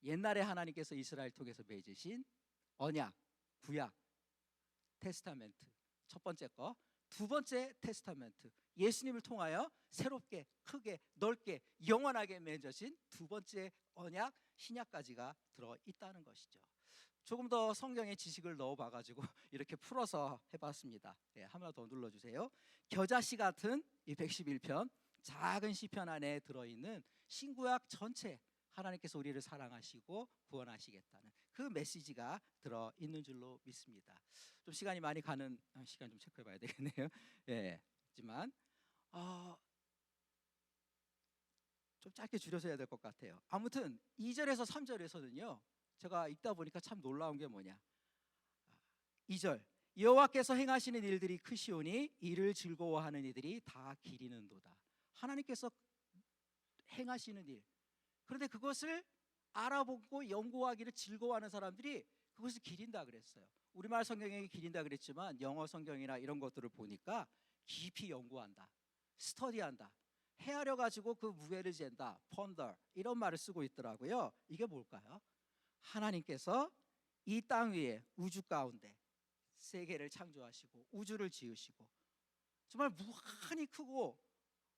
옛날에 하나님께서 이스라엘 통해서 맺으신 언약, 구약, 테스타멘트. 첫 번째 거. 두 번째 테스타멘트. 예수님을 통하여 새롭게, 크게, 넓게, 영원하게 맺어진 두 번째 언약, 신약까지가 들어있다는 것이죠. 조금 더 성경의 지식을 넣어봐가지고 이렇게 풀어서 해봤습니다. 하나 더 눌러주세요. 겨자씨 같은 이 111편 작은 시편 안에 들어있는 신구약 전체, 하나님께서 우리를 사랑하시고 구원하시겠다는 그 메시지가 들어있는 줄로 믿습니다. 좀 시간이 많이 가는 시간 좀 체크해봐야 되겠네요. 하지만 좀 짧게 줄여서 해야 될 것 같아요. 아무튼 2절에서 3절에서는요, 제가 읽다 보니까 참 놀라운 게 뭐냐, 2절 여호와께서 행하시는 일들이 크시오니 이를 즐거워하는 이들이 다 기리는도다. 하나님께서 행하시는 일, 그런데 그것을 알아보고 연구하기를 즐거워하는 사람들이 그것을 기린다 그랬어요. 우리말 성경에 기린다 그랬지만 영어 성경이나 이런 것들을 보니까 깊이 연구한다, 스터디한다, 헤아려 가지고 그 무게를 잰다, ponder, 이런 말을 쓰고 있더라고요. 이게 뭘까요? 하나님께서 이 땅 위에 우주 가운데 세계를 창조하시고 우주를 지으시고, 정말 무한히 크고,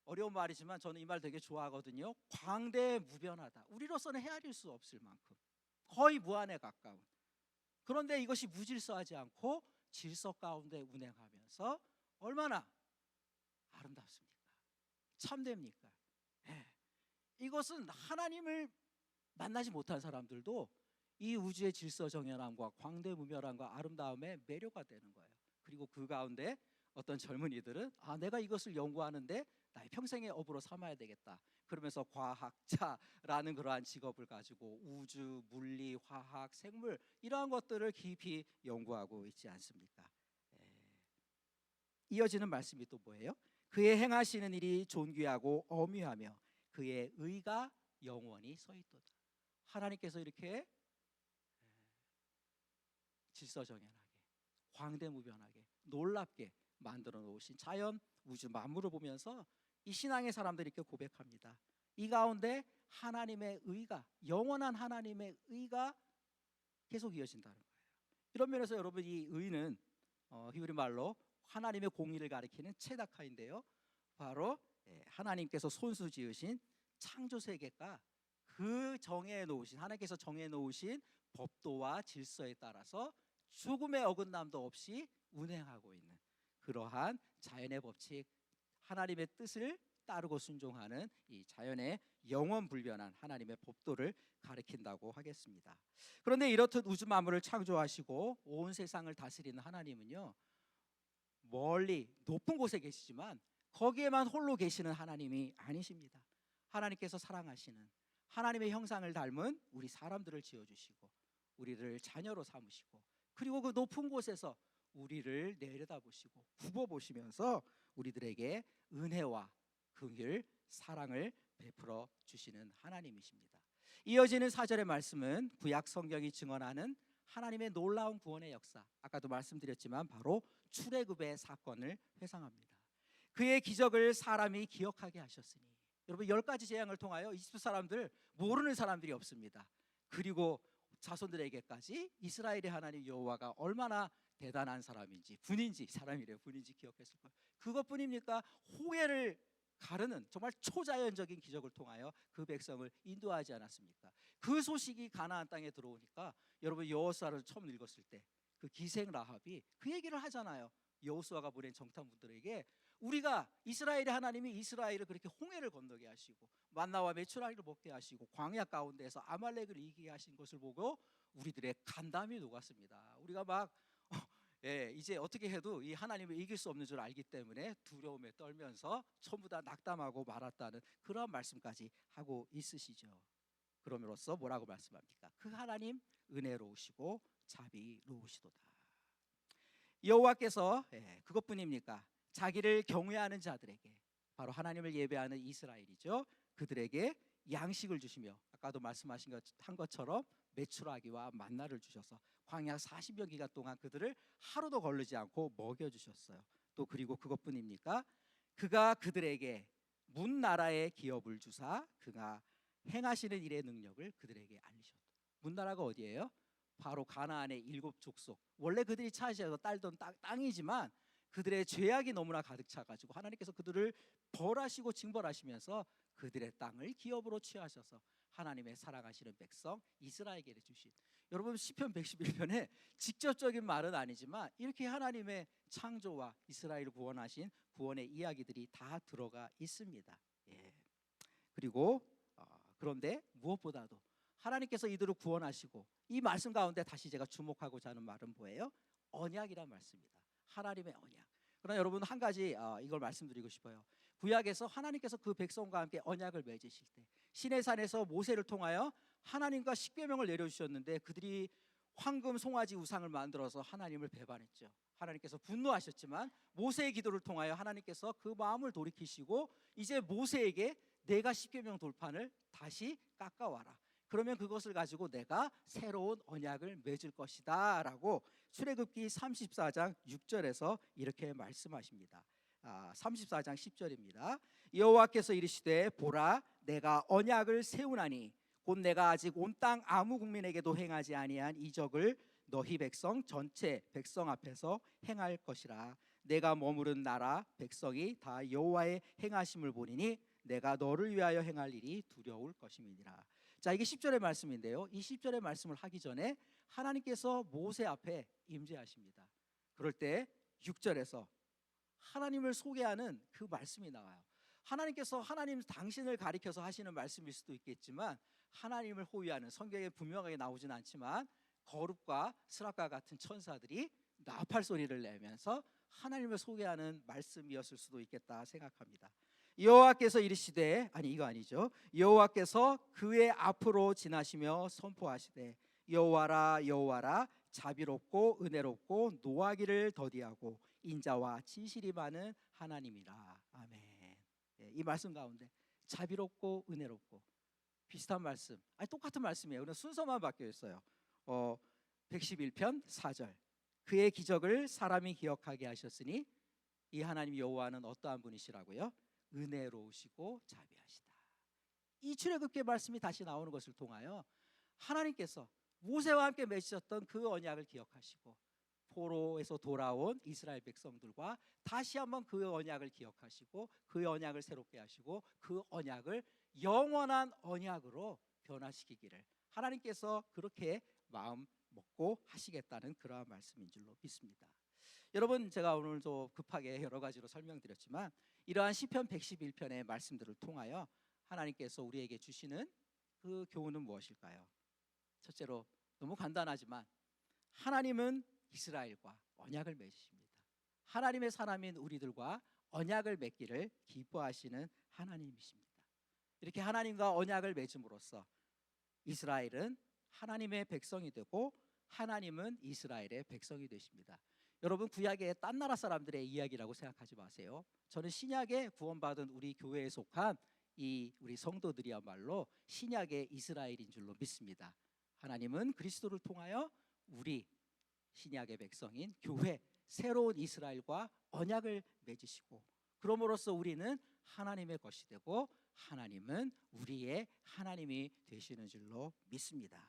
어려운 말이지만 저는 이 말 되게 좋아하거든요. 광대무변하다. 우리로서는 헤아릴 수 없을 만큼 거의 무한에 가까운, 그런데 이것이 무질서하지 않고 질서 가운데 운행하면서 얼마나 아름답습니까? 참됩니까? 이것은 하나님을 만나지 못한 사람들도 이 우주의 질서 정연함과 광대무변함과 아름다움에 매료가 되는 거예요. 그리고 그 가운데 어떤 젊은이들은 내가 이것을 연구하는데 나의 평생의 업으로 삼아야 되겠다, 그러면서 과학자라는 그러한 직업을 가지고 우주, 물리, 화학, 생물, 이러한 것들을 깊이 연구하고 있지 않습니까? 이어지는 말씀이 또 뭐예요? 그의 행하시는 일이 존귀하고 어미하며 그의 의가 영원히 서있도다. 하나님께서 이렇게 질서정연하게, 광대무변하게, 놀랍게 만들어 놓으신 자연, 우주 만물을 보면서 이 신앙의 사람들이 이렇게 고백합니다. 이 가운데 하나님의 의가, 영원한 하나님의 의가 계속 이어진다는 거예요. 이런 면에서 여러분, 이 의는 히브리 말로 하나님의 공의를 가리키는 체다카인데요, 바로 하나님께서 손수 지으신 창조 세계가 그 정해 놓으신, 하나님께서 정해 놓으신 법도와 질서에 따라서 조금의 어긋남도 없이 운행하고 있는 그러한 자연의 법칙, 하나님의 뜻을 따르고 순종하는 이 자연의 영원불변한 하나님의 법도를 가리킨다고 하겠습니다. 그런데 이렇듯 우주 만물을 창조하시고 온 세상을 다스리는 하나님은요, 멀리 높은 곳에 계시지만 거기에만 홀로 계시는 하나님이 아니십니다. 하나님께서 사랑하시는, 하나님의 형상을 닮은 우리 사람들을 지어주시고 우리를 자녀로 삼으시고, 그리고 그 높은 곳에서 우리를 내려다보시고 굽어보시면서 우리들에게 은혜와 긍휼, 사랑을 베풀어 주시는 하나님이십니다. 이어지는 4절의 말씀은 구약 성경이 증언하는 하나님의 놀라운 구원의 역사, 아까도 말씀드렸지만 바로 출애굽의 사건을 회상합니다. 그의 기적을 사람이 기억하게 하셨으니, 여러분 10가지 재앙을 통하여 이집트 사람들, 모르는 사람들이 없습니다. 그리고 자손들에게까지 이스라엘의 하나님 여호와가 얼마나 대단한 사람인지, 분인지, 사람이래요, 분인지 기억했을 거예요. 그것뿐입니까? 홍해를 가르는 정말 초자연적인 기적을 통하여 그 백성을 인도하지 않았습니까? 그 소식이 가나안 땅에 들어오니까 여러분 여호수아를 처음 읽었을 때 그 기생 라합이 그 얘기를 하잖아요. 여호수아가 보낸 정탐꾼들에게 우리가 이스라엘의 하나님이 이스라엘을 그렇게 홍해를 건너게 하시고 만나와 메추라기를 먹게 하시고 광야 가운데에서 아말렉을 이기게 하신 것을 보고 우리들의 간담이 녹았습니다. 우리가 막 이제 어떻게 해도 이 하나님을 이길 수 없는 줄 알기 때문에 두려움에 떨면서 전부 다 낙담하고 말았다는 그러한 말씀까지 하고 있으시죠. 그럼으로써 뭐라고 말씀합니까? 그 하나님 은혜로우시고 자비로우시도다. 여호와께서 그것뿐입니까? 자기를 경외하는 자들에게, 바로 하나님을 예배하는 이스라엘이죠, 그들에게 양식을 주시며 아까도 말씀하신 것처럼 메추라기와 만나를 주셔서 광야 40여 기간 동안 그들을 하루도 거르지 않고 먹여주셨어요. 또 그리고 그것뿐입니까? 그가 그들에게 문 나라의 기업을 주사 그가 행하시는 일의 능력을 그들에게 알리셨다. 문 나라가 어디예요? 바로 가나안의 7족속, 원래 그들이 차지해서 딸던 땅이지만 그들의 죄악이 너무나 가득 차가지고 하나님께서 그들을 벌하시고 징벌하시면서 그들의 땅을 기업으로 취하셔서 하나님의 사랑하시는 백성 이스라엘에게 주신, 여러분 시편 111편에 직접적인 말은 아니지만 이렇게 하나님의 창조와 이스라엘을 구원하신 구원의 이야기들이 다 들어가 있습니다. 그리고 그런데 무엇보다도 하나님께서 이들을 구원하시고 이 말씀 가운데 다시 제가 주목하고자 하는 말은 뭐예요? 언약이란 말씀입니다. 하나님의 언약. 그러나 여러분 한 가지 이걸 말씀드리고 싶어요. 구약에서 하나님께서 그 백성과 함께 언약을 맺으실 때 시내산에서 모세를 통하여 하나님과 십계명을 내려주셨는데 그들이 황금 송아지 우상을 만들어서 하나님을 배반했죠. 하나님께서 분노하셨지만 모세의 기도를 통하여 하나님께서 그 마음을 돌이키시고 이제 모세에게 내가 십계명 돌판을 다시 깎아와라. 그러면 그것을 가지고 내가 새로운 언약을 맺을 것이다 라고 출애굽기 34장 6절에서 이렇게 말씀하십니다. 34장 10절입니다. 여호와께서 이르시되 보라 내가 언약을 세우나니 곧 내가 아직 온 땅 아무 국민에게도 행하지 아니한 이적을 너희 백성 전체 백성 앞에서 행할 것이라. 내가 머무른 나라 백성이 다 여호와의 행하심을 보리니 내가 너를 위하여 행할 일이 두려울 것임이니라. 자, 이게 10절의 말씀인데요, 이 10절의 말씀을 하기 전에 하나님께서 모세 앞에 임재하십니다. 그럴 때 6절에서 하나님을 소개하는 그 말씀이 나와요. 하나님께서 하나님 당신을 가리켜서 하시는 말씀일 수도 있겠지만 하나님을 호위하는, 성경에 분명하게 나오진 않지만 거룩과 스락과 같은 천사들이 나팔 소리를 내면서 하나님을 소개하는 말씀이었을 수도 있겠다 생각합니다. 여호와께서 이르시되, 아니 이거 아니죠. 여호와께서 그의 앞으로 지나시며 선포하시되 여호와라 여호와라 자비롭고 은혜롭고 노하기를 더디하고 인자와 진실이 많은 하나님이라. 아멘. 이 말씀 가운데 자비롭고 은혜롭고 비슷한 말씀, 아니 똑같은 말씀이에요. 그냥 순서만 바뀌어 있어요. 111편 4절 그의 기적을 사람이 기억하게 하셨으니 이 하나님 여호와는 어떠한 분이시라고요? 은혜로우시고 자비하시다. 이 출애굽기 말씀이 다시 나오는 것을 통하여 하나님께서 모세와 함께 맺으셨던 그 언약을 기억하시고 포로에서 돌아온 이스라엘 백성들과 다시 한번 그 언약을 기억하시고 그 언약을 새롭게 하시고 그 언약을 영원한 언약으로 변화시키기를 하나님께서 그렇게 마음 먹고 하시겠다는 그러한 말씀인 줄로 믿습니다. 여러분, 제가 오늘도 급하게 여러 가지로 설명드렸지만 이러한 시편 111편의 말씀들을 통하여 하나님께서 우리에게 주시는 그 교훈은 무엇일까요? 첫째로 너무 간단하지만 하나님은 이스라엘과 언약을 맺으십니다. 하나님의 사람인 우리들과 언약을 맺기를 기뻐하시는 하나님이십니다. 이렇게 하나님과 언약을 맺음으로써 이스라엘은 하나님의 백성이 되고 하나님은 이스라엘의 백성이 되십니다. 여러분, 구약의 딴 나라 사람들의 이야기라고 생각하지 마세요. 저는 신약에 구원받은 우리 교회에 속한 이 우리 성도들이야말로 신약의 이스라엘인 줄로 믿습니다. 하나님은 그리스도를 통하여 우리 신약의 백성인 교회 새로운 이스라엘과 언약을 맺으시고 그럼으로써 우리는 하나님의 것이 되고 하나님은 우리의 하나님이 되시는 줄로 믿습니다.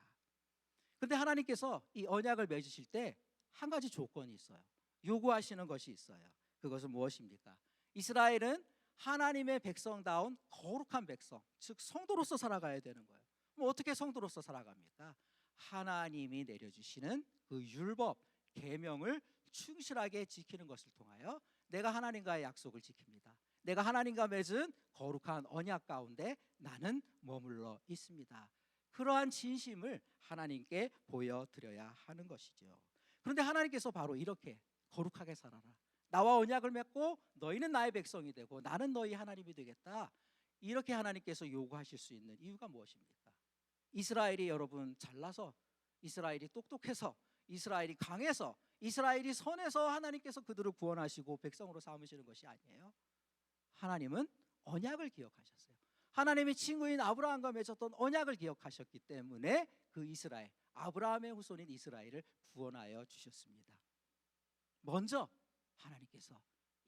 그런데 하나님께서 이 언약을 맺으실 때 한 가지 조건이 있어요. 요구하시는 것이 있어요. 그것은 무엇입니까? 이스라엘은 하나님의 백성다운 거룩한 백성, 즉 성도로서 살아가야 되는 거예요. 그럼 어떻게 성도로서 살아갑니까? 하나님이 내려주시는 그 율법, 계명을 충실하게 지키는 것을 통하여 내가 하나님과의 약속을 지킵니다. 내가 하나님과 맺은 거룩한 언약 가운데 나는 머물러 있습니다. 그러한 진심을 하나님께 보여드려야 하는 것이죠. 그런데 하나님께서 바로 이렇게 거룩하게 살아라, 나와 언약을 맺고 너희는 나의 백성이 되고 나는 너희 하나님이 되겠다, 이렇게 하나님께서 요구하실 수 있는 이유가 무엇입니까? 이스라엘이 여러분 잘나서, 이스라엘이 똑똑해서, 이스라엘이 강해서, 이스라엘이 선해서 하나님께서 그들을 구원하시고 백성으로 삼으시는 것이 아니에요. 하나님은 언약을 기억하셨어요. 하나님의 친구인 아브라함과 맺었던 언약을 기억하셨기 때문에 그 이스라엘, 아브라함의 후손인 이스라엘을 구원하여 주셨습니다. 먼저 하나님께서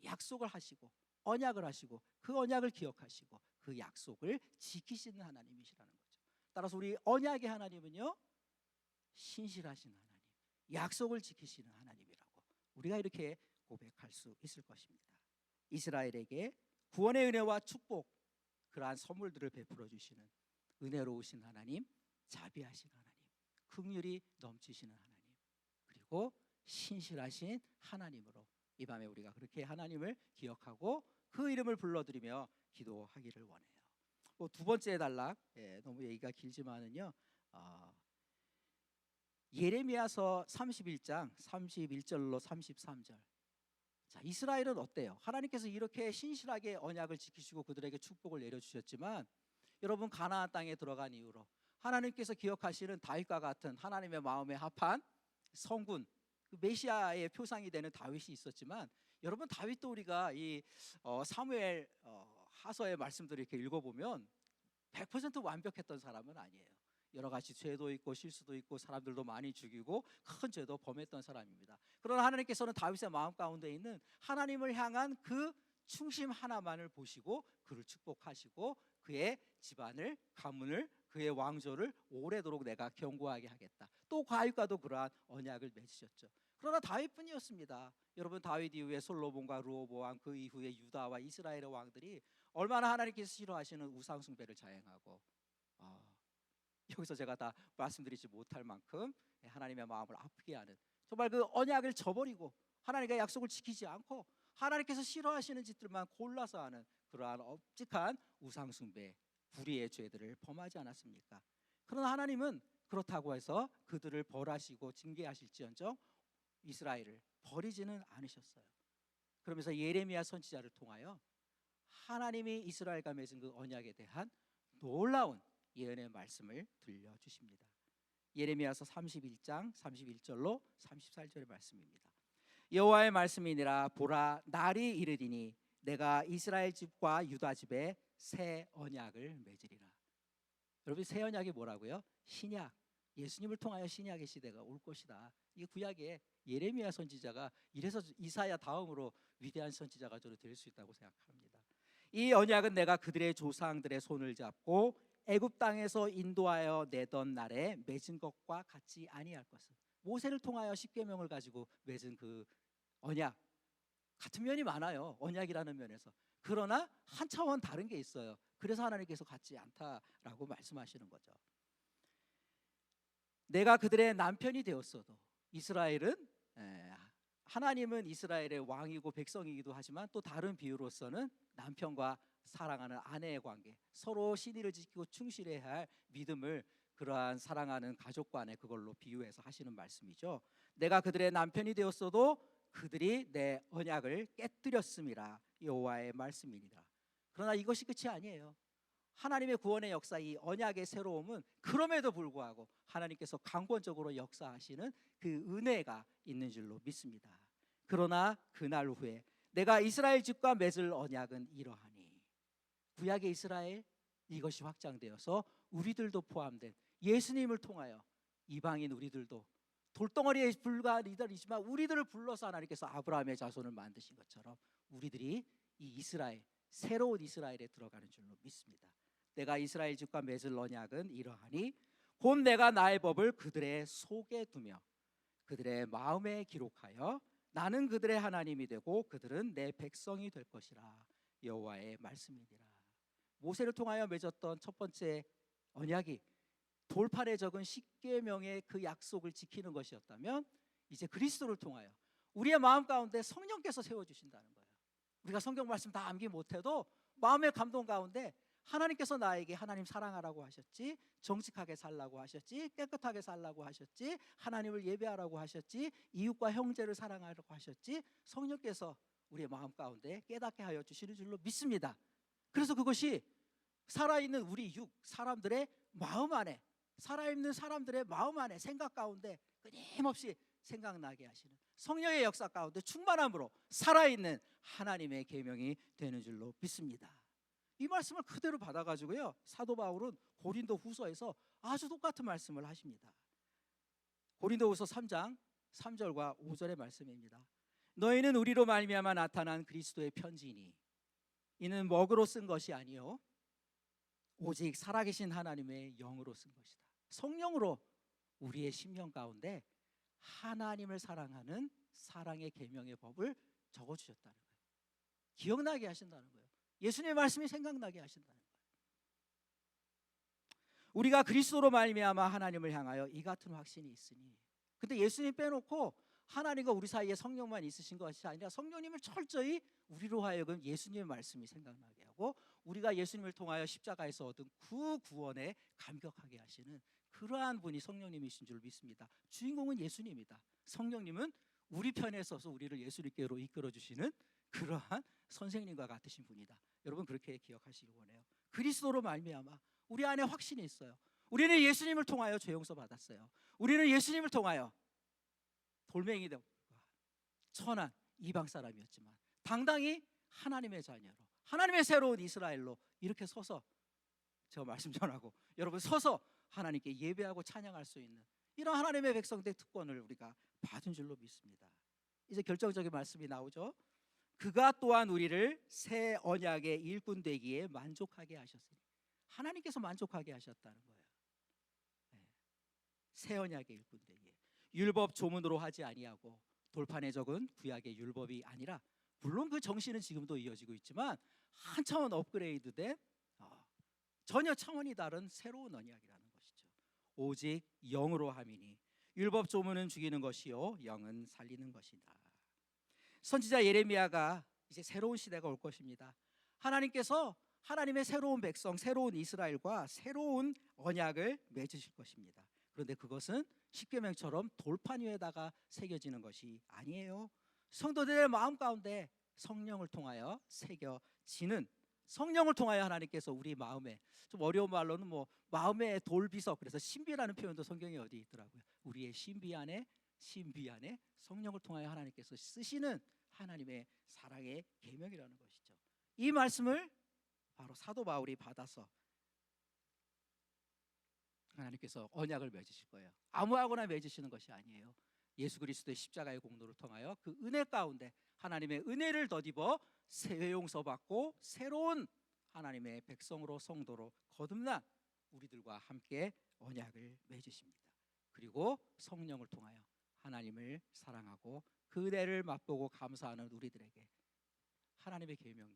약속을 하시고 언약을 하시고 그 언약을 기억하시고 그 약속을 지키시는 하나님이시라는 거죠. 따라서 우리 언약의 하나님은요, 신실하신 하나님, 약속을 지키시는 하나님이라고 우리가 이렇게 고백할 수 있을 것입니다. 이스라엘에게 구원의 은혜와 축복, 그러한 선물들을 베풀어 주시는 은혜로우신 하나님, 자비하신 하나님, 긍휼이 넘치시는 하나님, 그리고 신실하신 하나님으로 이 밤에 우리가 그렇게 하나님을 기억하고 그 이름을 불러드리며 기도하기를 원해요. 두 번째 단락, 너무 얘기가 길지만은요, 예레미야서 31장 31절로 33절. 자, 이스라엘은 어때요? 하나님께서 이렇게 신실하게 언약을 지키시고 그들에게 축복을 내려주셨지만, 여러분 가나안 땅에 들어간 이후로 하나님께서 기억하시는 다윗과 같은 하나님의 마음에 합한 성군, 그 메시아의 표상이 되는 다윗이 있었지만, 여러분 다윗도 우리가 이 사무엘 하서의 말씀들을 이렇게 읽어보면 100% 완벽했던 사람은 아니에요. 여러 가지 죄도 있고 실수도 있고 사람들도 많이 죽이고 큰 죄도 범했던 사람입니다. 그러나 하나님께서는 다윗의 마음 가운데 있는 하나님을 향한 그 충심 하나만을 보시고 그를 축복하시고 그의 집안을, 가문을, 그의 왕조를 오래도록 내가 견고하게 하겠다. 또 다윗과도 그러한 언약을 맺으셨죠. 그러나 다윗뿐이었습니다. 여러분 다윗 이후에 솔로몬과 르호보암, 그 이후에 유다와 이스라엘의 왕들이 얼마나 하나님께서 싫어하시는 우상 숭배를 자행하고, 여기서 제가 다 말씀드리지 못할 만큼 하나님의 마음을 아프게 하는, 정말 그 언약을 저버리고 하나님과 약속을 지키지 않고 하나님께서 싫어하시는 짓들만 골라서 하는 그러한 엄직한 우상 숭배, 불의의 죄들을 범하지 않았습니까? 그러나 하나님은 그렇다고 해서 그들을 벌하시고 징계하실지언정 이스라엘을 버리지는 않으셨어요. 그러면서 예레미야 선지자를 통하여 하나님이 이스라엘과 맺은 그 언약에 대한 놀라운 예언의 말씀을 들려주십니다. 예레미야서 31장 31절로 34절의 말씀입니다. 여호와의 말씀이니라, 보라 날이 이르리니 내가 이스라엘 집과 유다 집에 새 언약을 맺으리라. 여러분 새 언약이 뭐라고요? 신약, 예수님을 통하여 신약의 시대가 올 것이다. 이 구약의 예레미야 선지자가 이래서 이사야 다음으로 위대한 선지자가 저로 될 수 있다고 생각합니다. 이 언약은 내가 그들의 조상들의 손을 잡고 애굽 땅에서 인도하여 내던 날에 맺은 것과 같지 아니할 것을. 모세를 통하여 십계명을 가지고 맺은 그 언약, 같은 면이 많아요, 언약이라는 면에서. 그러나 한 차원 다른 게 있어요. 그래서 하나님께서 같지 않다라고 말씀하시는 거죠. 내가 그들의 남편이 되었어도, 이스라엘은 하나님은 이스라엘의 왕이고 백성이기도 하지만 또 다른 비유로서는 남편과 사랑하는 아내의 관계, 서로 신의를 지키고 충실해야 할 믿음을, 그러한 사랑하는 가족 간에 그걸로 비유해서 하시는 말씀이죠. 내가 그들의 남편이 되었어도 그들이 내 언약을 깨뜨렸음이라, 여호와의 말씀이니라. 그러나 이것이 끝이 아니에요. 하나님의 구원의 역사, 이 언약의 새로움은 그럼에도 불구하고 하나님께서 강권적으로 역사하시는 그 은혜가 있는 줄로 믿습니다. 그러나 그날 후에 내가 이스라엘 집과 맺을 언약은 이러하니, 구약의 이스라엘, 이것이 확장되어서 우리들도 포함된 예수님을 통하여 이방인 우리들도 돌덩어리에 불과한 이들이지만 우리들을 불러서 하나님께서 아브라함의 자손을 만드신 것처럼 우리들이 이 이스라엘, 새로운 이스라엘에 들어가는 줄로 믿습니다. 내가 이스라엘 집과 맺을 언약은 이러하니 곧 내가 나의 법을 그들의 속에 두며 그들의 마음에 기록하여 나는 그들의 하나님이 되고 그들은 내 백성이 될 것이라. 여호와의 말씀이니라. 모세를 통하여 맺었던 첫 번째 언약이 돌판에 적은 십계명의 그 약속을 지키는 것이었다면, 이제 그리스도를 통하여 우리의 마음 가운데 성령께서 세워주신다는 거예요. 우리가 성경 말씀 다 암기 못해도 마음의 감동 가운데 하나님께서 나에게 하나님 사랑하라고 하셨지, 정직하게 살라고 하셨지, 깨끗하게 살라고 하셨지, 하나님을 예배하라고 하셨지, 이웃과 형제를 사랑하라고 하셨지, 성령께서 우리의 마음 가운데 깨닫게 하여 주시는 줄로 믿습니다. 그래서 그것이 살아있는 우리 사람들의 마음 안에, 살아있는 사람들의 마음 안에, 생각 가운데 끊임없이 생각나게 하시는 성령의 역사 가운데 충만함으로 살아있는 하나님의 계명이 되는 줄로 믿습니다. 이 말씀을 그대로 받아가지고요, 사도 바울은 고린도 후서에서 아주 똑같은 말씀을 하십니다. 고린도 후서 3장 3절과 5절의 말씀입니다. 너희는 우리로 말미암아 나타난 그리스도의 편지이니 이는 먹으로 쓴 것이 아니요 오직 살아계신 하나님의 영으로 쓴 것이다. 성령으로 우리의 심령 가운데 하나님을 사랑하는 사랑의 계명의 법을 적어주셨다는 거예요. 기억나게 하신다는 거예요. 예수님의 말씀이 생각나게 하신다는 거예요. 우리가 그리스도로 말미암아 하나님을 향하여 이 같은 확신이 있으니, 근데 예수님 빼놓고 하나님과 우리 사이에 성령만 있으신 것이 아니라 성령님을 철저히 우리로 하여금 예수님의 말씀이 생각나게 하고 우리가 예수님을 통하여 십자가에서 얻은 그 구원에 감격하게 하시는 그러한 분이 성령님이신 줄 믿습니다. 주인공은 예수님이다. 성령님은 우리 편에 서서 우리를 예수님께로 이끌어 주시는 그러한 선생님과 같으신 분이다. 여러분 그렇게 기억하시기 원해요. 그리스도로 말미암아 우리 안에 확신이 있어요. 우리는 예수님을 통하여 죄 용서 받았어요. 우리는 예수님을 통하여 돌멩이되고 천한 이방 사람이었지만 당당히 하나님의 자녀로, 하나님의 새로운 이스라엘로 이렇게 서서, 제가 말씀 전하고 여러분 서서 하나님께 예배하고 찬양할 수 있는 이런 하나님의 백성들의 특권을 우리가 받은 줄로 믿습니다. 이제 결정적인 말씀이 나오죠. 그가 또한 우리를 새 언약의 일꾼 되기에 만족하게 하셨으니, 하나님께서 만족하게 하셨다는 거예요. 새 언약의 일꾼 되기에 율법 조문으로 하지 아니하고 돌판에 적은 구약의 율법이 아니라, 물론 그 정신은 지금도 이어지고 있지만 한 차원 업그레이드된 전혀 차원이 다른 새로운 언약이라는 것이죠. 오직 영으로 함이니 율법 조문은 죽이는 것이요 영은 살리는 것이다. 선지자 예레미야가 이제 새로운 시대가 올 것입니다. 하나님께서 하나님의 새로운 백성, 새로운 이스라엘과 새로운 언약을 맺으실 것입니다. 그런데 그것은 십계명처럼 돌판 위에다가 새겨지는 것이 아니에요. 성도들의 마음 가운데 성령을 통하여 새겨지는, 성령을 통하여 하나님께서 우리 마음에, 좀 어려운 말로는 마음의 돌비석, 그래서 신비라는 표현도 성경에 어디 있더라고요. 우리의 신비 안에 성령을 통하여 하나님께서 쓰시는 하나님의 사랑의 계명이라는 것이죠. 이 말씀을 바로 사도 바울이 받아서 하나님께서 언약을 맺으실 거예요. 아무하고나 맺으시는 것이 아니에요. 예수 그리스도의 십자가의 공로를 통하여 그 은혜 가운데 하나님의 은혜를 덧입어 새 용서 받고 새로운 하나님의 백성으로, 성도로 거듭난 우리들과 함께 언약을 맺으십니다. 그리고 성령을 통하여 하나님을 사랑하고 그 은혜를 맛보고 감사하는 우리들에게 하나님의 계명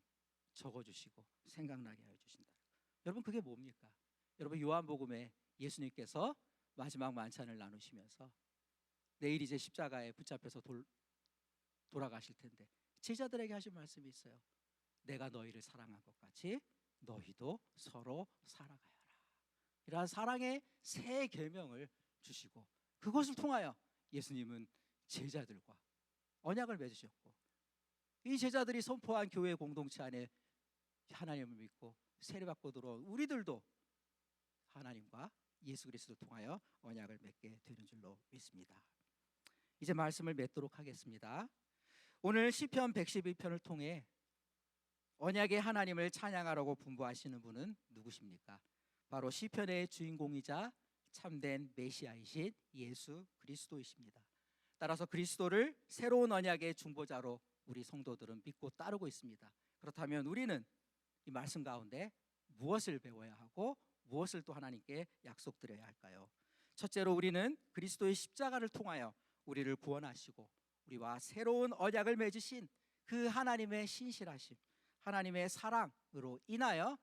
적어주시고 생각나게 하여 주신다. 여러분 그게 뭡니까? 여러분 요한복음에 예수님께서 마지막 만찬을 나누시면서 내일 이제 십자가에 붙잡혀서 돌아가실 텐데 제자들에게 하신 말씀이 있어요. 내가 너희를 사랑한 것 같이 너희도 서로 살아가야라. 이러한 사랑의 새 계명을 주시고 그것을 통하여 예수님은 제자들과 언약을 맺으셨고 이 제자들이 선포한 교회 공동체 안에 하나님을 믿고 세례받고 들어온 우리들도 하나님과 예수 그리스도를 통하여 언약을 맺게 되는 줄로 믿습니다. 이제 말씀을 맺도록 하겠습니다. 오늘 시편 112편을 통해 언약의 하나님을 찬양하라고 분부하시는 분은 누구십니까? 바로 시편의 주인공이자 참된 메시아이신 예수 그리스도이십니다. 따라서 그리스도를 새로운 언약의 중보자로 우리 성도들은 믿고 따르고 있습니다. 그렇다면 우리는 이 말씀 가운데 무엇을 배워야 하고 무엇을 또 하나님께 약속드려야 할까요? 첫째로 우리는 그리스도의 십자가를 통하여 우리를 구원하시고 우리와 새로운 언약을 맺으신 그 하나님의 신실하심, 하나님의 사랑으로 인하여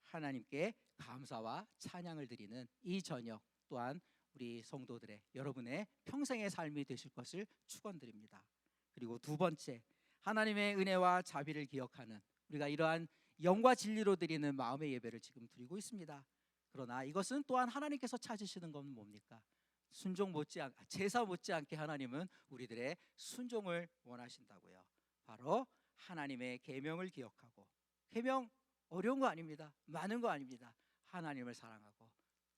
하나님께 감사와 찬양을 드리는 이 저녁 또한 우리 성도들의 여러분의 평생의 삶이 되실 것을 축원드립니다. 그리고 두 번째, 하나님의 은혜와 자비를 기억하는 우리가 이러한 영과 진리로 드리는 마음의 예배를 지금 드리고 있습니다. 그러나 이것은 또한 하나님께서 찾으시는 건 뭡니까? 순종 못지않게, 제사 못지않게 하나님은 우리들의 순종을 원하신다고요. 바로 하나님의 계명을 기억하고, 계명 어려운 거 아닙니다. 많은 거 아닙니다. 하나님을 사랑하고,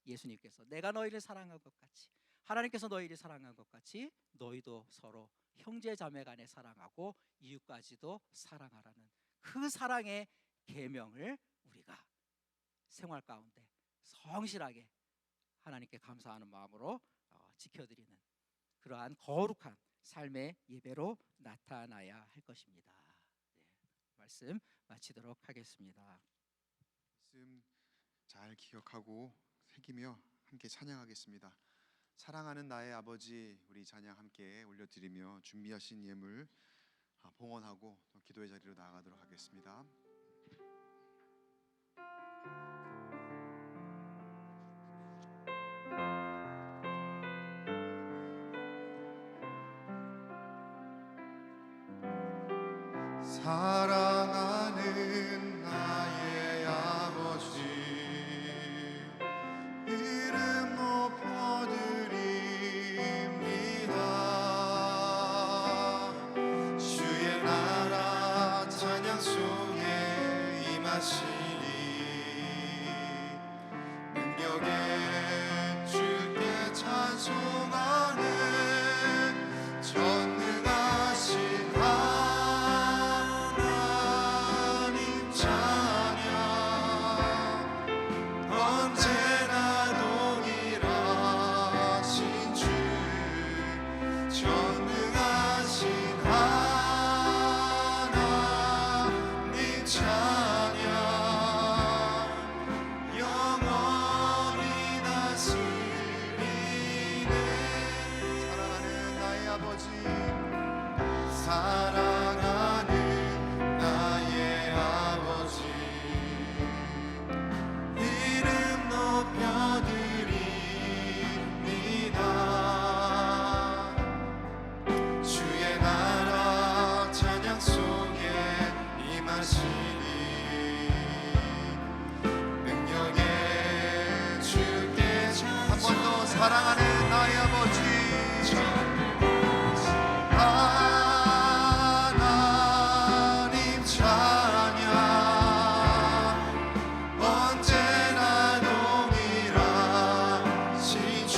예수님께서 내가 너희를 사랑한 것 같이, 하나님께서 너희를 사랑한 것 같이 너희도 서로 형제 자매 간에 사랑하고 이웃까지도 사랑하라는 그 사랑의 계명을 우리가 생활 가운데 성실하게 하나님께 감사하는 마음으로 지켜드리는 그러한 거룩한 삶의 예배로 나타나야 할 것입니다. 네, 말씀 마치도록 하겠습니다. 말씀 잘 기억하고 새기며 함께 찬양하겠습니다. 사랑하는 나의 아버지, 우리 찬양 함께 올려드리며 준비하신 예물 봉헌하고 기도의 자리로 나아가도록 하겠습니다. 사랑하는 나의 아버지, 이름 높여드립니다. 주의 나라 찬양 속에 임하시니 능력에 주께 찬송하는 전능하신 하나님 찬양, 언제나 동일하신 주 전능하신 하나님 찬양, 영원히 다스리네. 사랑하는 나의 아버지, 사랑하는 나의 아버지, 이름 높여드립니다. 주의 나라 찬양 속에 임하시니 능력에 주께 한 번 더 사랑하는 나의 아버지, 하나님 찬양, 언제나 동일하신 주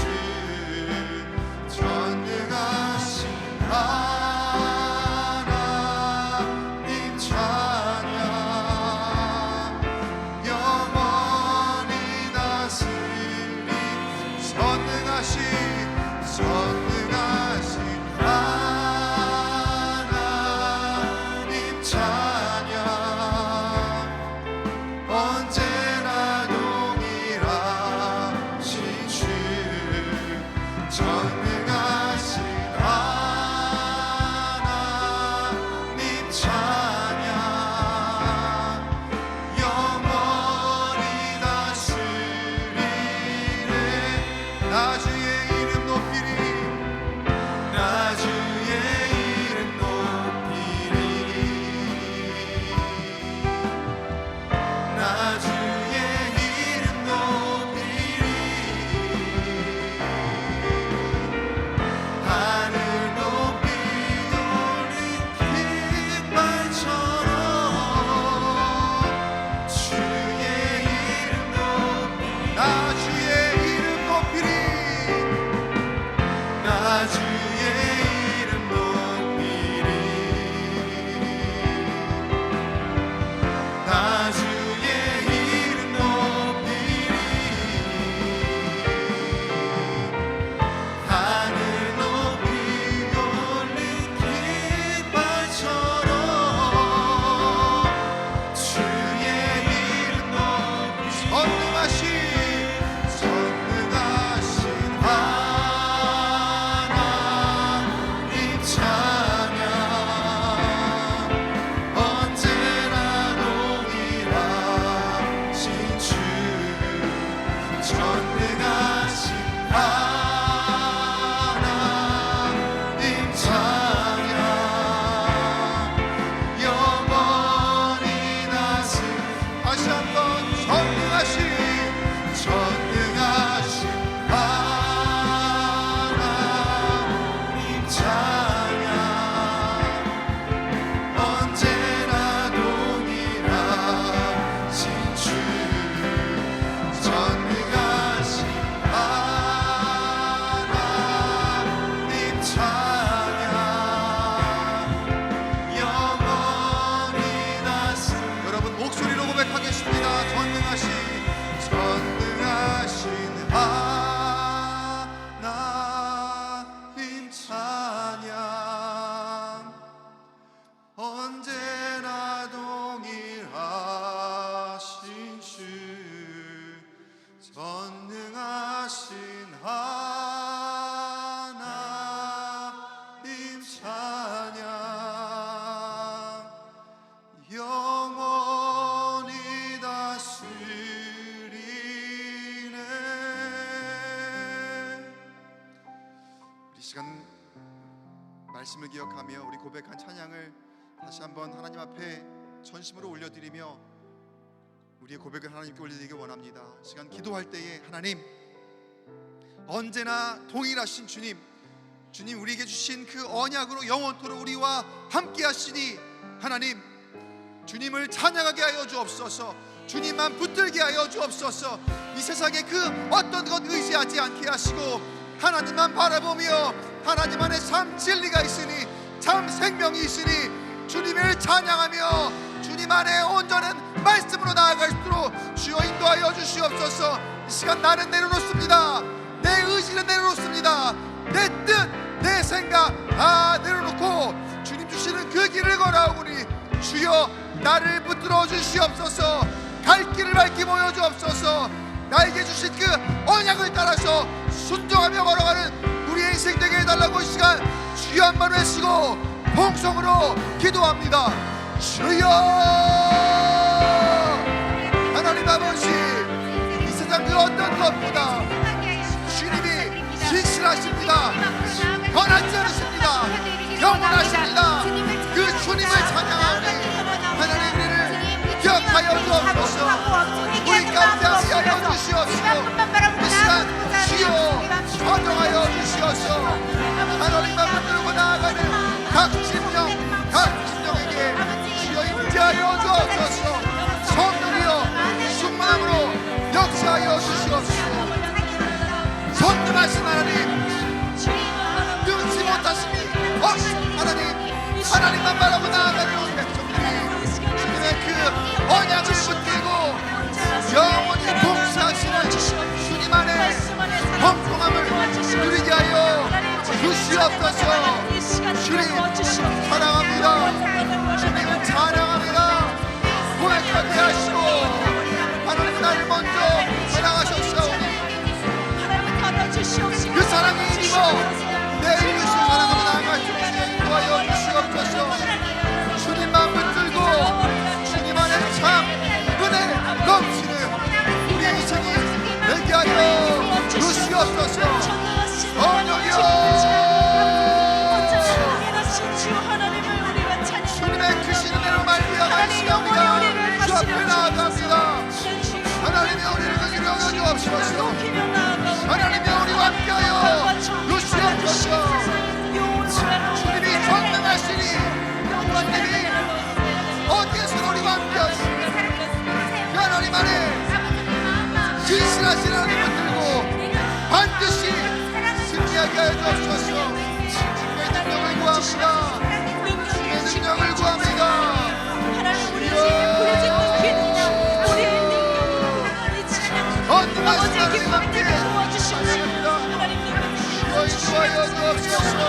전능하신 하나님 찬양, 영원히 다스리 전능하신 하나님 찬양, 언제나 동일하신 주 전능하신 하나님 찬양, 영원히 다스리네. 나 주의 이름 높이리, 나 주의 이름 높이리, 나 주의 이름 높이리. 하늘 높이 돌린 깃발처럼 주의 이름 높이리, 나 주의 이름 높이리, 시간 말씀을 기억하며 우리 고백한 찬양을 다시 한번 하나님 앞에 전심으로 올려드리며 우리의 고백을 하나님께 올려드리기 원합니다. 시간 기도할 때에 하나님, 언제나 동일하신 주님, 주님 우리에게 주신 그 언약으로 영원토록 우리와 함께 하시니 하나님, 주님을 찬양하게 하여 주옵소서. 주님만 붙들게 하여 주옵소서. 이 세상에 그 어떤 것 의지하지 않게 하시고 하나님만 바라보며 하나님 안에 참 진리가 있으니 참 생명이 있으니 주님을 찬양하며 주님 안에 온전한 말씀으로 나아갈수록 주여 인도하여 주시옵소서. 이 시간 나는 내려놓습니다. 내 의지는 내려놓습니다. 내 뜻, 내 생각 다 내려놓고 주님 주시는 그 길을 걸어오니 주여 나를 붙들어 주시옵소서. 갈 길을 밝히 보여주옵소서. 나에게 주신 그 언약을 따라서 순종하며 걸어가는 우리의 인생 되게 해달라고 이 시간 주여 한번 외치고 봉성으로 기도합니다. 주여 하나님 아버지, 이 세상 그 어떤 것보다 주님이 진실하십니다. 변하지 않으십니다. 영원하십니다. 그 주님을 찬양하오니 하나님 우리를 기억하여 주옵소서. 우리 가운데 함께하여 주시옵시고 이 시간 주여 전정하여 주시옵소서. 하나님만 붙들고 나아가는 각 심령 각 심령에게 주여 임재하여 주옵소서. 성령이여 충만함으로 역사하여 주시옵소서. 성령하신 하나님, 능치 못하심이 없으신 하나님, 하나님만 바라고 나아가는 우리 백성들이 주님의 그 언약을 붙들고 영원히 봉사하시는 주님 안에 평통함을 누리게 하여 주시옵소서. 주님 사랑합니다. 주님을 찬양합니다. 고백하게 하시고 하나님 나를 먼저 사랑하셨사오니 그 사랑이 힘입어 내 이웃을 사랑하며 나아갈 수 있게 인도하여 주시옵소서. 주님만 붙들고 주님 안에 참 은혜 넘치는 우리의 인생이 되게 하여 주시옵소서. 성령이여 주님의 크신 은혜로 말미암아 이 시간입니다. 주 앞에 나아갑니다. 하나님의 우리를 긍휼히 여겨주옵소서. 하나님의 우리와 함께하여 주시옵소서. 주님이 전능하시니 주님이 어디에서 우리와 함께하시니 하나님 안에 진실하신 하나님을 들고 반드시 승리하게 하여 주옵소서. 주님의 능력을 구합니다. 주님의 능력을 구합니다. 언제마신 하나님 함께 하십니다. 주여 인도하여 주옵소서.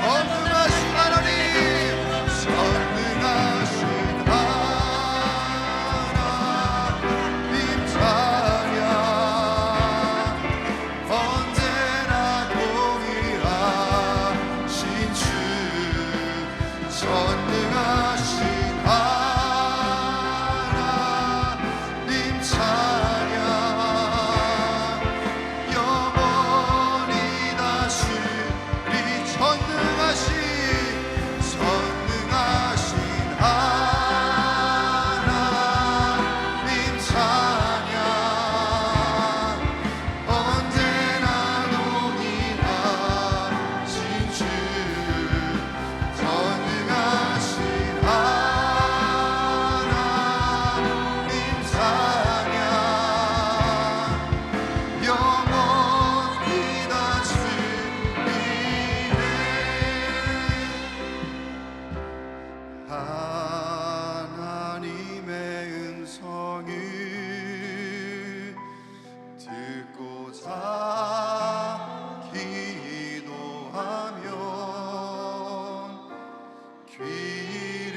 전능하신 하나님, 전능하신 하나님 찬양 언제나 동일하신 주 전능하신 하나님 찬양 영원히 다스리 전능하신 하나님 찬양 언제나 동일하신 주 전능하신 하나님 찬양 영원히 다스리네. 하나님의 음성을 듣고자 기도하면 귀를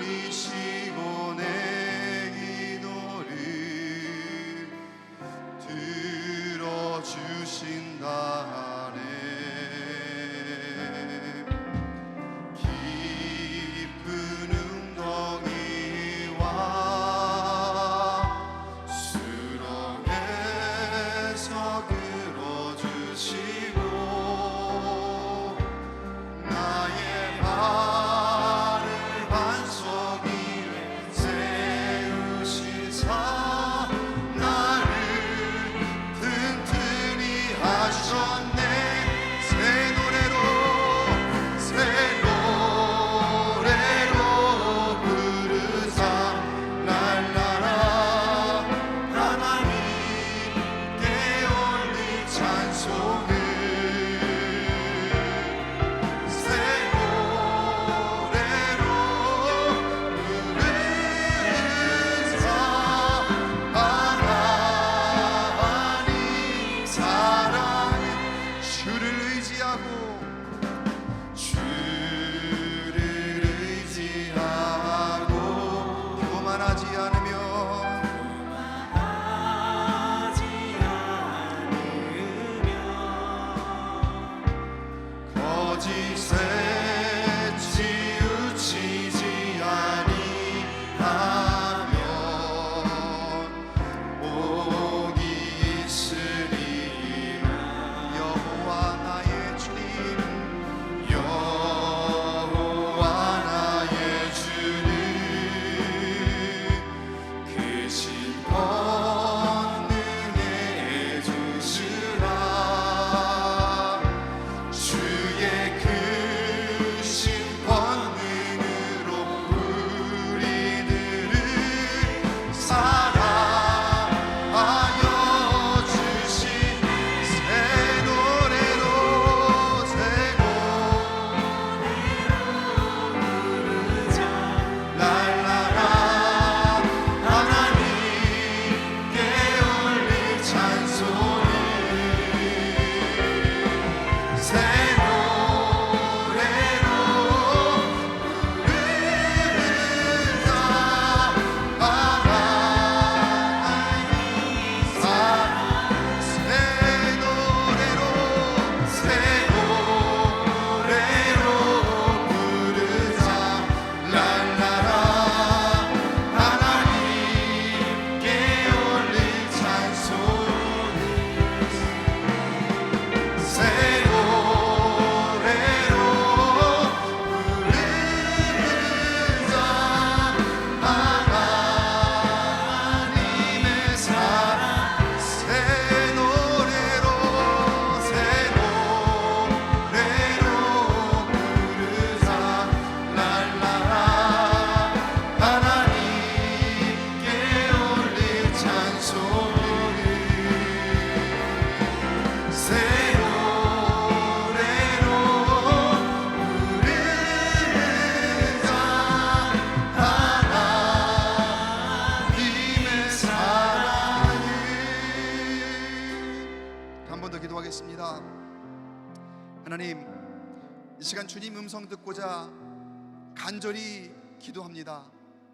기울이시고 내 기도를 들어주신다네. 깊은 웅덩이와 시간 주님 음성 듣고자 간절히 기도합니다.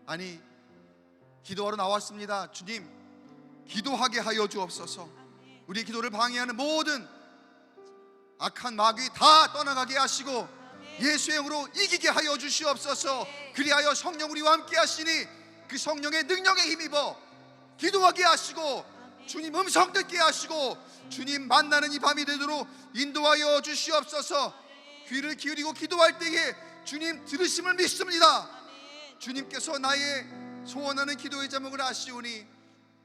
아니, 기도하러 나왔습니다. 주님, 기도하게 하여 주옵소서. 우리 기도를 방해하는 모든 악한 마귀 다 떠나가게 하시고 예수의 영으로 이기게 하여 주시옵소서. 그리하여 성령 우리와 함께 하시니 그 성령의 능력에 힘입어 기도하게 하시고 주님 음성 듣게 하시고 주님 만나는 이 밤이 되도록 인도하여 주시옵소서. 귀를 기울이고 기도할 때에 주님 들으심을 믿습니다. 주님께서 나의 소원하는 기도의 제목을 아시오니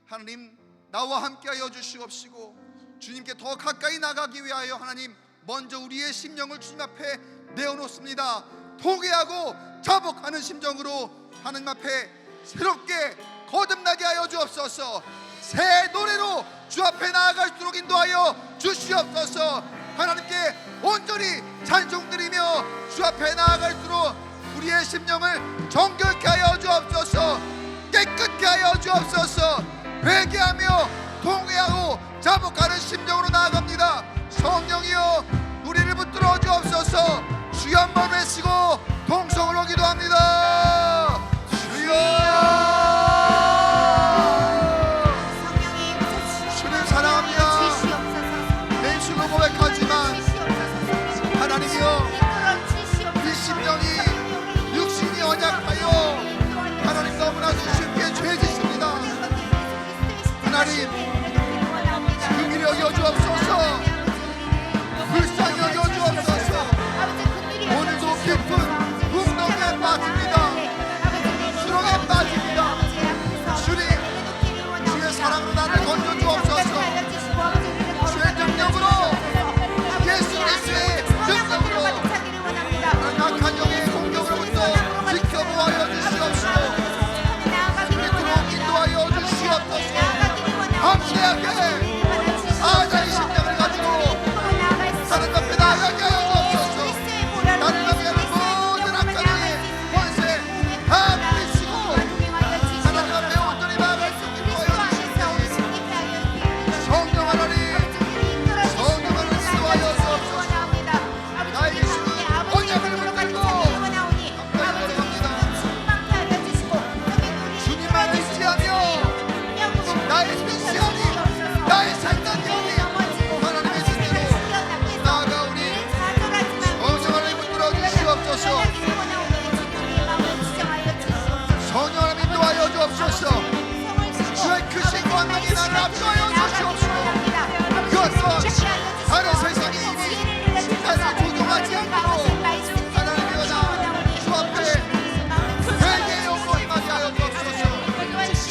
하나님 나와 함께하여 주시옵시고 주님께 더 가까이 나가기 위하여 하나님 먼저 우리의 심령을 주님 앞에 내어놓습니다. 통회하고 자복하는 심정으로 하나님 앞에 새롭게 거듭나게 하여 주옵소서. 새 노래로 주 앞에 나아갈수록 인도하여 주시옵소서. 하나님께 온전히 찬송드리며 주 앞에 나아갈수록 우리의 심령을 정결케 하여 주옵소서. 깨끗게 하여 주옵소서. 회개하며 통회하고 자복하는 심정으로 나아갑니다. 성령이여 우리를 붙들어 주옵소서. 주여 한번 외치고 통성으로 기도합니다. 주여, 주님 사랑합니다. 내 입술로 고백하지만 하나님이여 이 심령이 육신이 언약하여 하나님 너무나도 쉽게 죄짓습니다. 하나님 긍휼히 여겨 주옵소서. 불쌍히 여겨 주옵소서. 오늘도 깊은 웅덩이에 빠집니다. 수렁에 빠집니다. 주님 주의 사랑으로 나를 건져 주옵소서. 주의 능력으로 예수 그리스도의 능력으로 악한 영의 공격으로부터 지켜보아여 주시옵시고 믿도록 인도하여 주시옵소서. 함께하게 사자의 심령을 가지고 다른 앞에 나아가게 하여 주옵소서. 다른 앞에 모든 악한 권세 다 부리시고 하나님 앞에 온전히 나아갈 수 있게 도와여 주시옵소서. 성령 하나님, 성령 하나님 인도하여 주옵소서. 나의 예수는 언약을 붙들고 함께 걸어갑니다. 주님만 의지하며 나의 신시함이 나의 생각이 하나님의 뜻대로 나아가오니 성령 하나님 붙들어 주시옵소서. 성령 하나님 인도하여 주옵소서. 주의 크신 권능이 나를 압도하여 주시옵시고 그 어떤 다른 세상이 이미 나를 조종하지 않도록 하나님이여 나주 앞에 회개의 영으로 임하게 하여 주옵소서.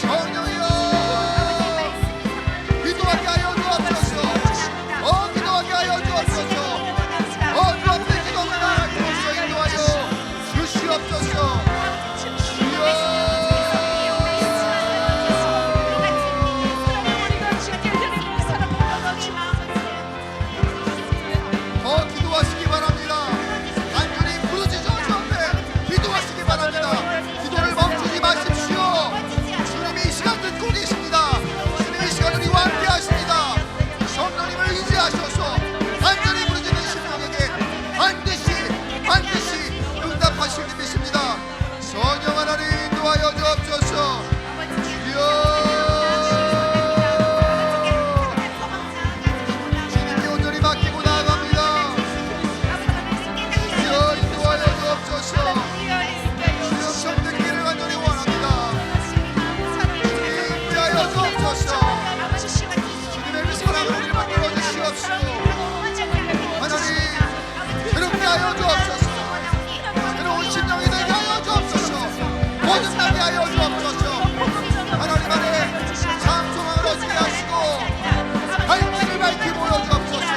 성령이여 기도하게 하여 주옵소서. 기도하게 하여 주옵소서. 주 앞에 기도하며 나아갈 수 있게 인도하여 주시옵소서. 더 기도하시기 바랍니다. 간절히 부르짖어 주 앞에 기도하시기 바랍니다. 기도를 멈추지 마십시오. 주님이 이 시간 듣고 계십니다. 주님이 이 시간 우리와 함께 하십니다. 성령님을 의지하셔서 간절히 부르짖는 심령에게 반드시 응답하실 줄 믿습니다. 성령 하나님 인도하여 주옵소서. 주님께 온전히 맡기고 나아갑니다. 주여 인도하여 주옵소서. 주여 음성 듣기를 간절히 원합니다. 주님 인도하여 주옵소서. 주님의 그 사랑을 우리를 만들어 주시옵시고 하나님 새롭게 하여 주옵소서. 새로운 심령이 되게 하여 주옵소서. 거듭나게 하여 주옵소서. 하나님 안에 참 소망을 얻게 하시고 갈 길을 밝히 보여주옵소서.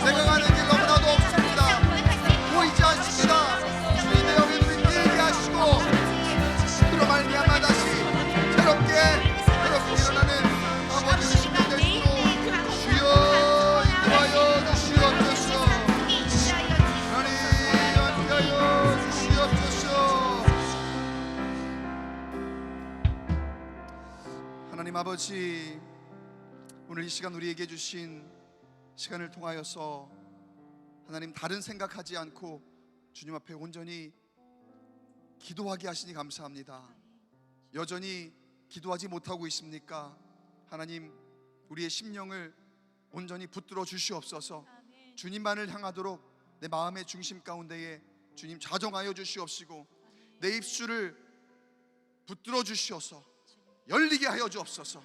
내가 가는 길 너무나도 없습니다. 보이지 않습니다. 주님 내 영의 눈을 뜨게 하시고 그로 말미암아 다시 새롭게 일어나는 아버지의 심령 될 수 있도록 주여 인도하여 주시옵소서. 하나님 인도하여 주시옵소서. 하나님 아버지, 오늘 이 시간 우리에게 주신 시간을 통하여서 하나님 다른 생각하지 않고 주님 앞에 온전히 기도하게 하시니 감사합니다. 여전히 기도하지 못하고 있습니까? 하나님, 우리의 심령을 온전히 붙들어 주시옵소서. 주님만을 향하도록 내 마음의 중심 가운데에 주님 좌정하여 주시옵시고, 내 입술을 붙들어 주시어서 열리게 하여 주옵소서.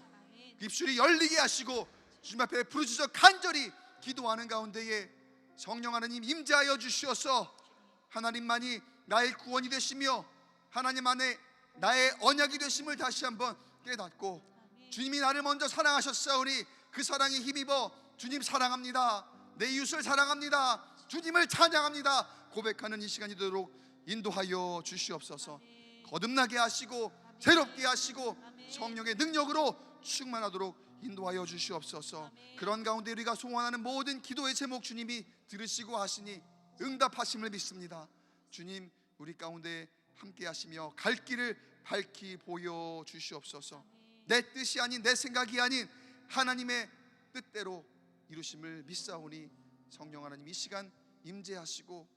입술이 열리게 하시고 주님 앞에 부르짖어 간절히 기도하는 가운데에 성령 하나님 임재하여 주시어서 하나님만이 나의 구원이 되시며 하나님 안에 나의 언약이 되심을 다시 한번 깨닫고, 주님이 나를 먼저 사랑하셨사오니 그 사랑에 힘입어 주님 사랑합니다, 내 이웃을 사랑합니다, 주님을 찬양합니다 고백하는 이 시간이 되도록 인도하여 주시옵소서. 거듭나게 하시고 새롭게 하시고 성령의 능력으로 충만하도록 인도하여 주시옵소서. 그런 가운데 우리가 소원하는 모든 기도의 제목 주님이 들으시고 하시니 응답하심을 믿습니다. 주님, 우리 가운데 함께 하시며 갈 길을 밝히 보여 주시옵소서. 내 뜻이 아닌, 내 생각이 아닌 하나님의 뜻대로 이루심을 믿사오니 성령 하나님 이 시간 임재하시고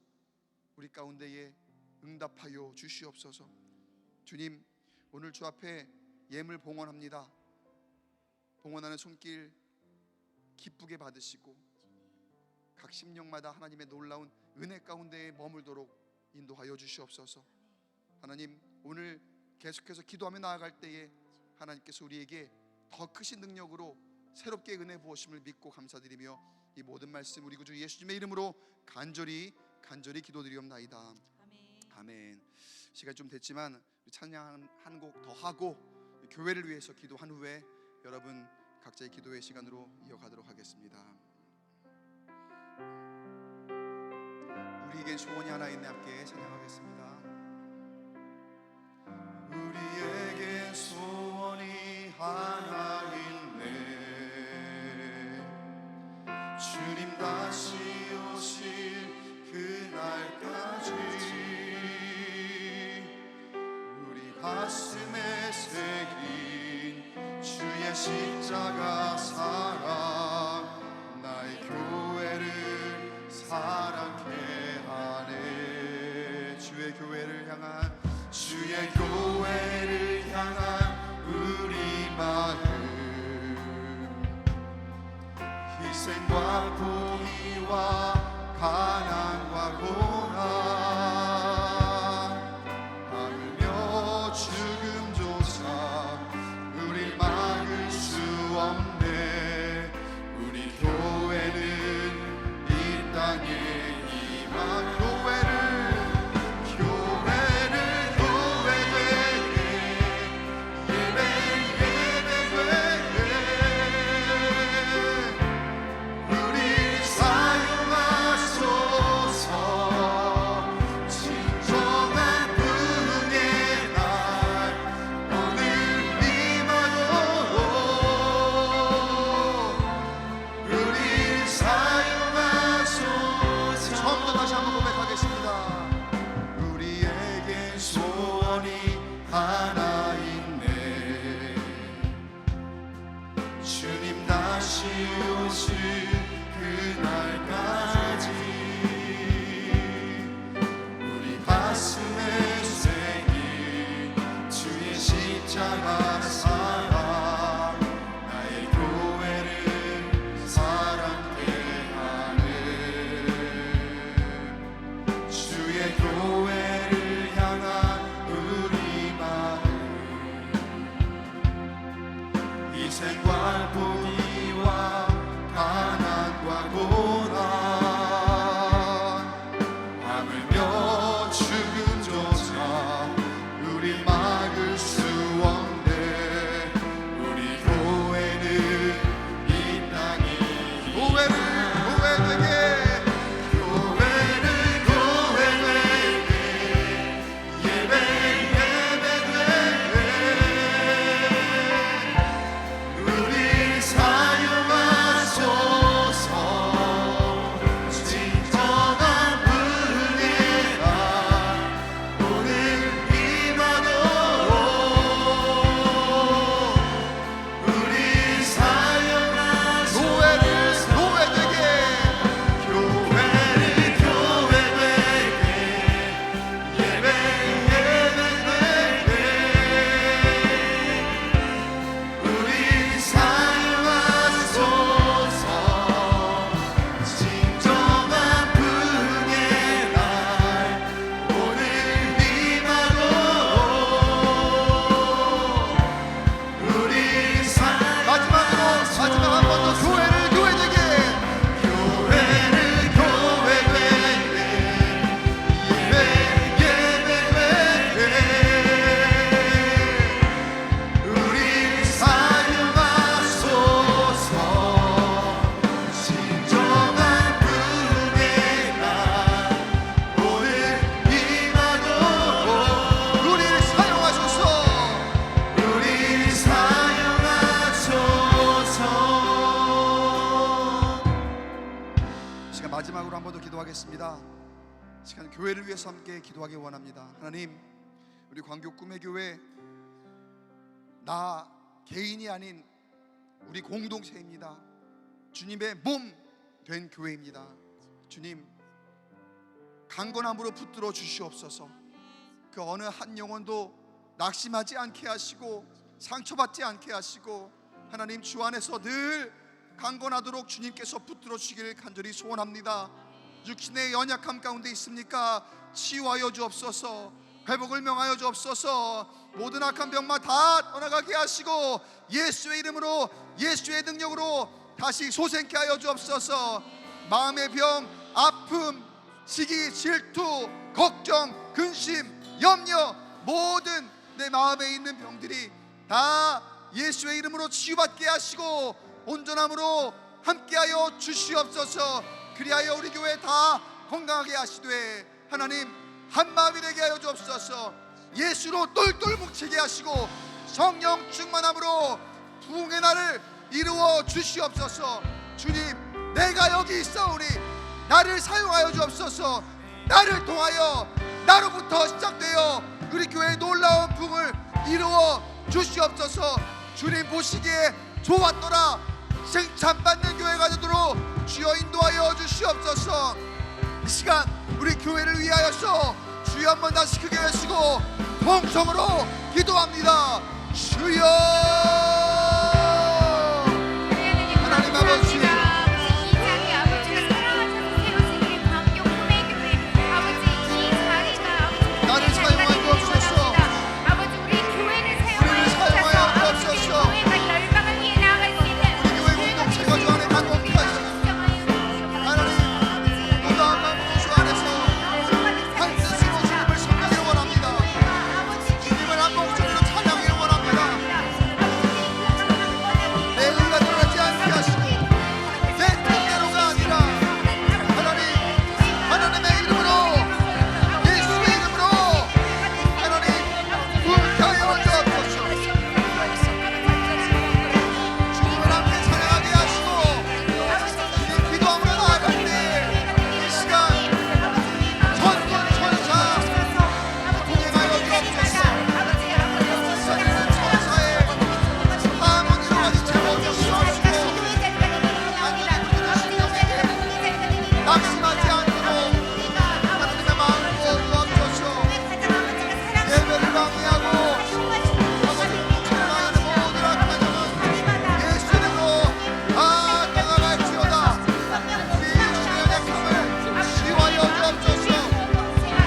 우리 가운데에 응답하여 주시옵소서. 주님, 오늘 주 앞에 예물 봉헌합니다. 봉헌하는 손길 기쁘게 받으시고 각 심령마다 하나님의 놀라운 은혜 가운데에 머물도록 인도하여 주시옵소서. 하나님, 오늘 계속해서 기도하며 나아갈 때에 하나님께서 우리에게 더 크신 능력으로 새롭게 은혜 부으심을 믿고 감사드리며 이 모든 말씀 우리 구주 예수님의 이름으로 간절히 기도드리옵나이다. 아멘. 시간이 좀 됐지만 찬양 한 곡 더 하고 교회를 위해서 기도한 후에 여러분 각자의 기도의 시간으로 이어가도록 하겠습니다. 우리에겐 소원이 하나 있네. 함께 찬양하겠습니다. 우리에게 소원이 하나 있네. 주님 다시 오실 그날까지 우리 가슴에 새긴 주의 십자가 사랑 나의 교회를 사랑케 하네. 주의 교회를 향한 우리 마음 희생과 포기와 가난과 고난 하물며 죽음조차 우릴 막을 수 없네. 우리 교회는 이 땅에 임한 교회를 하나 있네. 주님 다시 오실 그날까지 우리 가슴에 새긴 주의 십자가 사랑 나의 교회를 사랑케 하네. 주의 교회를 향한 희생과 포기와 가난과 고난 하물며 죽음조차 우릴 막을 수 없네. 우리 교회는 이 땅에 교회를 위해서 함께 기도하기 원합니다. 하나님, 우리 광교 꿈의 교회, 나 개인이 아닌 우리 공동체입니다. 주님의 몸 된 교회입니다. 주님, 강건함으로 붙들어 주시옵소서. 그 어느 한 영혼도 낙심하지 않게 하시고 상처받지 않게 하시고, 하나님 주 안에서 늘 강건하도록 주님께서 붙들어 주시기를 간절히 소원합니다. 육신의 연약함 가운데 있습니까? 치유하여 주옵소서. 회복을 명하여 주옵소서. 모든 악한 병마 다 떠나가게 하시고 예수의 이름으로, 예수의 능력으로 다시 소생케 하여 주옵소서. 마음의 병, 아픔, 시기, 질투, 걱정, 근심, 염려, 모든 내 마음에 있는 병들이 다 예수의 이름으로 치유받게 하시고 온전함으로 함께하여 주시옵소서. 그리하여 우리 교회 다 건강하게 하시되 하나님 한마음이 되게 하여 주옵소서. 예수로 똘똘 뭉치게 하시고 성령 충만함으로 부흥의 날을 이루어 주시옵소서. 주님, 내가 여기 있사오니 나를 사용하여 주옵소서. 나를 통하여, 나로부터 시작되어 우리 교회의 놀라운 부흥을 이루어 주시옵소서. 주님 보시기에 좋았더라 칭찬받는 교회가 되도록 주여 인도하여 주시옵소서. 이 시간 우리 교회를 위하여서 주여 한번 다시 크게 외치고 통성으로 기도합니다. 주여. 하나님 아버지, 이 자리 아버지가 사랑하셔서 세우시길 광교 꿈의 교회 아버지, 이 자리가 아버지 나를 사용하여 주옵소서. 아버지 우리 교회를 우리를 사용하여 사용하여 주셔서 주옵소서. 아버지 교회가 열방을 위해 나아갈 수 있는 우리 교회 공동체가 주 안에 강건케 하시고 하나님 무다한 마음 주 안에서 한 뜻으로 주님을 섬기길 원합니다. 주님을 한 목소리로 찬양하길 원합니다. 내 의가 드러나지 않게 하시고 내 뜻대로가 아니라 하나님의 이름으로, 예수의 이름으로 하나님 불타여 주옵소서. 주님을 함께 찬양하게 하시고 주님 기도함으로 나아갈 때 이 시간 천군 천사 동행하여 주옵소서. 하나님은 천사의 하모니로 같이 채워주시옵시고 낙심하지 않도록 하나님의 마음을 부어주옵소서. 예배를 방해하고 아버지 충만하는 모든 악한 영은 예수 이름으로 다 떠나갈지어다. 우리 육신의 연약함을 치유하여 주옵소서.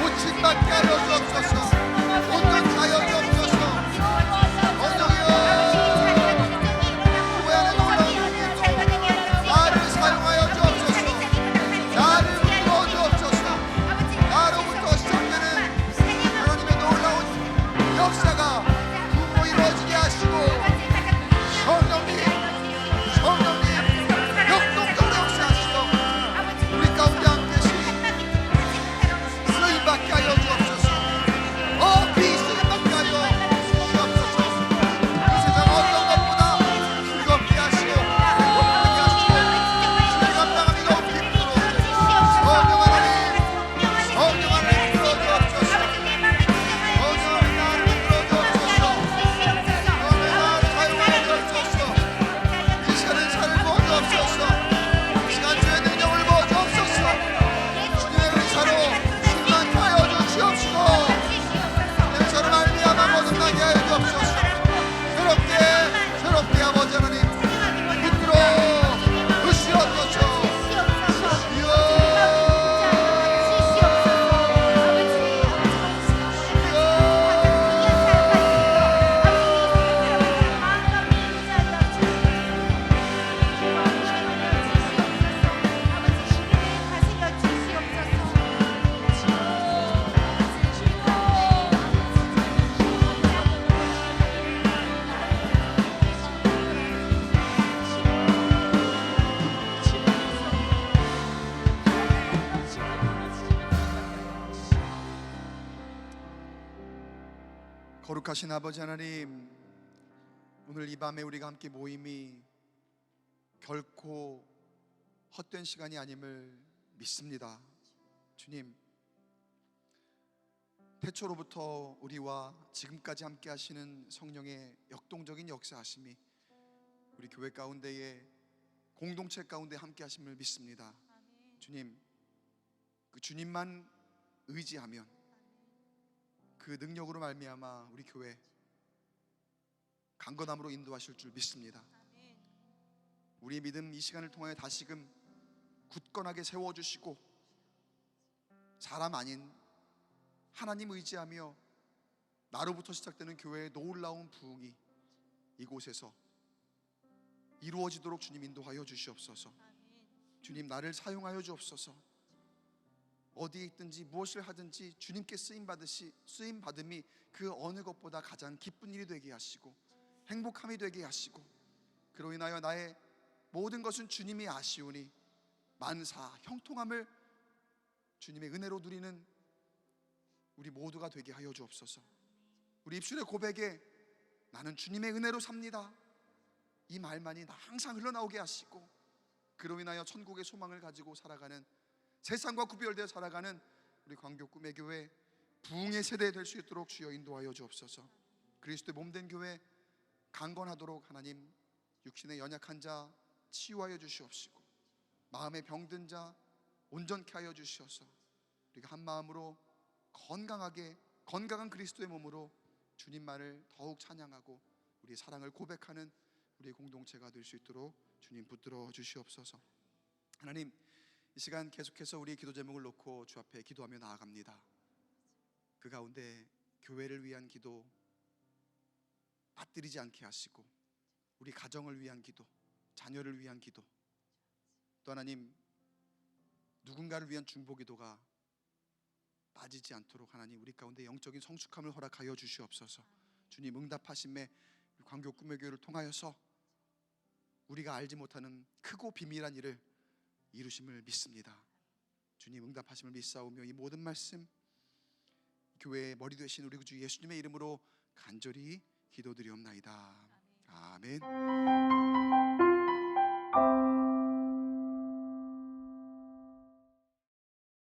고침받게 하여 주옵소서. 온전케 하여 주옵소서. 언정이여, 교회 안에 놀라운 일도 나를 사용하여 주옵소서. 나를 불러 주옵소서. 나로부터 시작되는 하나님의 놀라운 역사가 부모 이루어지게 하시고 성령님 역동적으로 역사하시고 우리 가운데 함께 쓰임받게 하여 주옵소서. 쓰임받게 하여 주옵소서. 이 세상 어떤 것보다 즐겁게 하시고 행복하게 하시고 주의 감당하기 너무 힘들어 성령 하나님 불러주옵소서. 성령 하나님 불러주옵소서. 너의 나를 사용하여 주옵소서. 이 시간을 살고 주옵소서. 이 시간 주의 능력을 부어주옵소서. 주님의 의사로 충만케 하여 주시옵시고 냄새로 말미암아 거듭나게 하여 주옵소서. 새롭게 아버지 하나님 붙들어 주시옵소서. 주여. 거룩하신 아버지 하나님, 오늘 이 밤에 우리가 함께 모임이 결코 헛된 시간이 아님을 믿습니다. 주님, 태초로부터 우리와 지금까지 함께 하시는 성령의 역동적인 역사하심이 우리 교회 가운데에 공동체 가운데 함께 하심을 믿습니다. 주님, 그 주님만 의지하면 그 능력으로 말미암아 우리 교회 강건함으로 인도하실 줄 믿습니다. 우리의 믿음 이 시간을 통하여 다시금 굳건하게 세워주시고 사람 아닌 하나님 의지하며 나로부터 시작되는 교회의 놀라운 부흥이 이곳에서 이루어지도록 주님 인도하여 주시옵소서. 주님, 나를 사용하여 주옵소서. 어디에 있든지 무엇을 하든지 주님께 쓰임 받음이 그 어느 것보다 가장 기쁜 일이 되게 하시고 행복함이 되게 하시고, 그로 인하여 나의 모든 것은 주님이 아시오니 만사 형통함을 주님의 은혜로 누리는 우리 모두가 되게 하여 주옵소서. 우리 입술의 고백에 나는 주님의 은혜로 삽니다, 이 말만이 항상 흘러나오게 하시고, 그로 인하여 천국의 소망을 가지고 살아가는, 세상과 구별되어 살아가는 우리 광교 꿈의 교회 부흥의 세대 될 수 있도록 주여 인도하여 주옵소서. 그리스도의 몸된 교회 강건하도록 하나님 육신의 연약한 자 치유하여 주시옵시고, 마음의 병든 자 온전케 하여 주시옵소서. 우리가 한 마음으로 건강한 그리스도의 몸으로 주님만을 더욱 찬양하고 우리의 사랑을 고백하는 우리의 공동체가 될 수 있도록 주님 붙들어 주시옵소서. 하나님, 이 시간 계속해서 우리의 기도 제목을 놓고 주 앞에 기도하며 나아갑니다. 그 가운데 교회를 위한 기도 빠뜨리지 않게 하시고, 우리 가정을 위한 기도, 자녀를 위한 기도, 또 하나님 누군가를 위한 중보 기도가 빠지지 않도록 하나님 우리 가운데 영적인 성숙함을 허락하여 주시옵소서. 주님, 응답하심에 광교 꿈의 교회를 통하여서 우리가 알지 못하는 크고 비밀한 일을 이루심을 믿습니다. 주님, 응답하심을 믿사오며 이 모든 말씀 교회의 머리 되신 우리 구주 예수님의 이름으로 간절히 기도드리옵나이다. 아멘.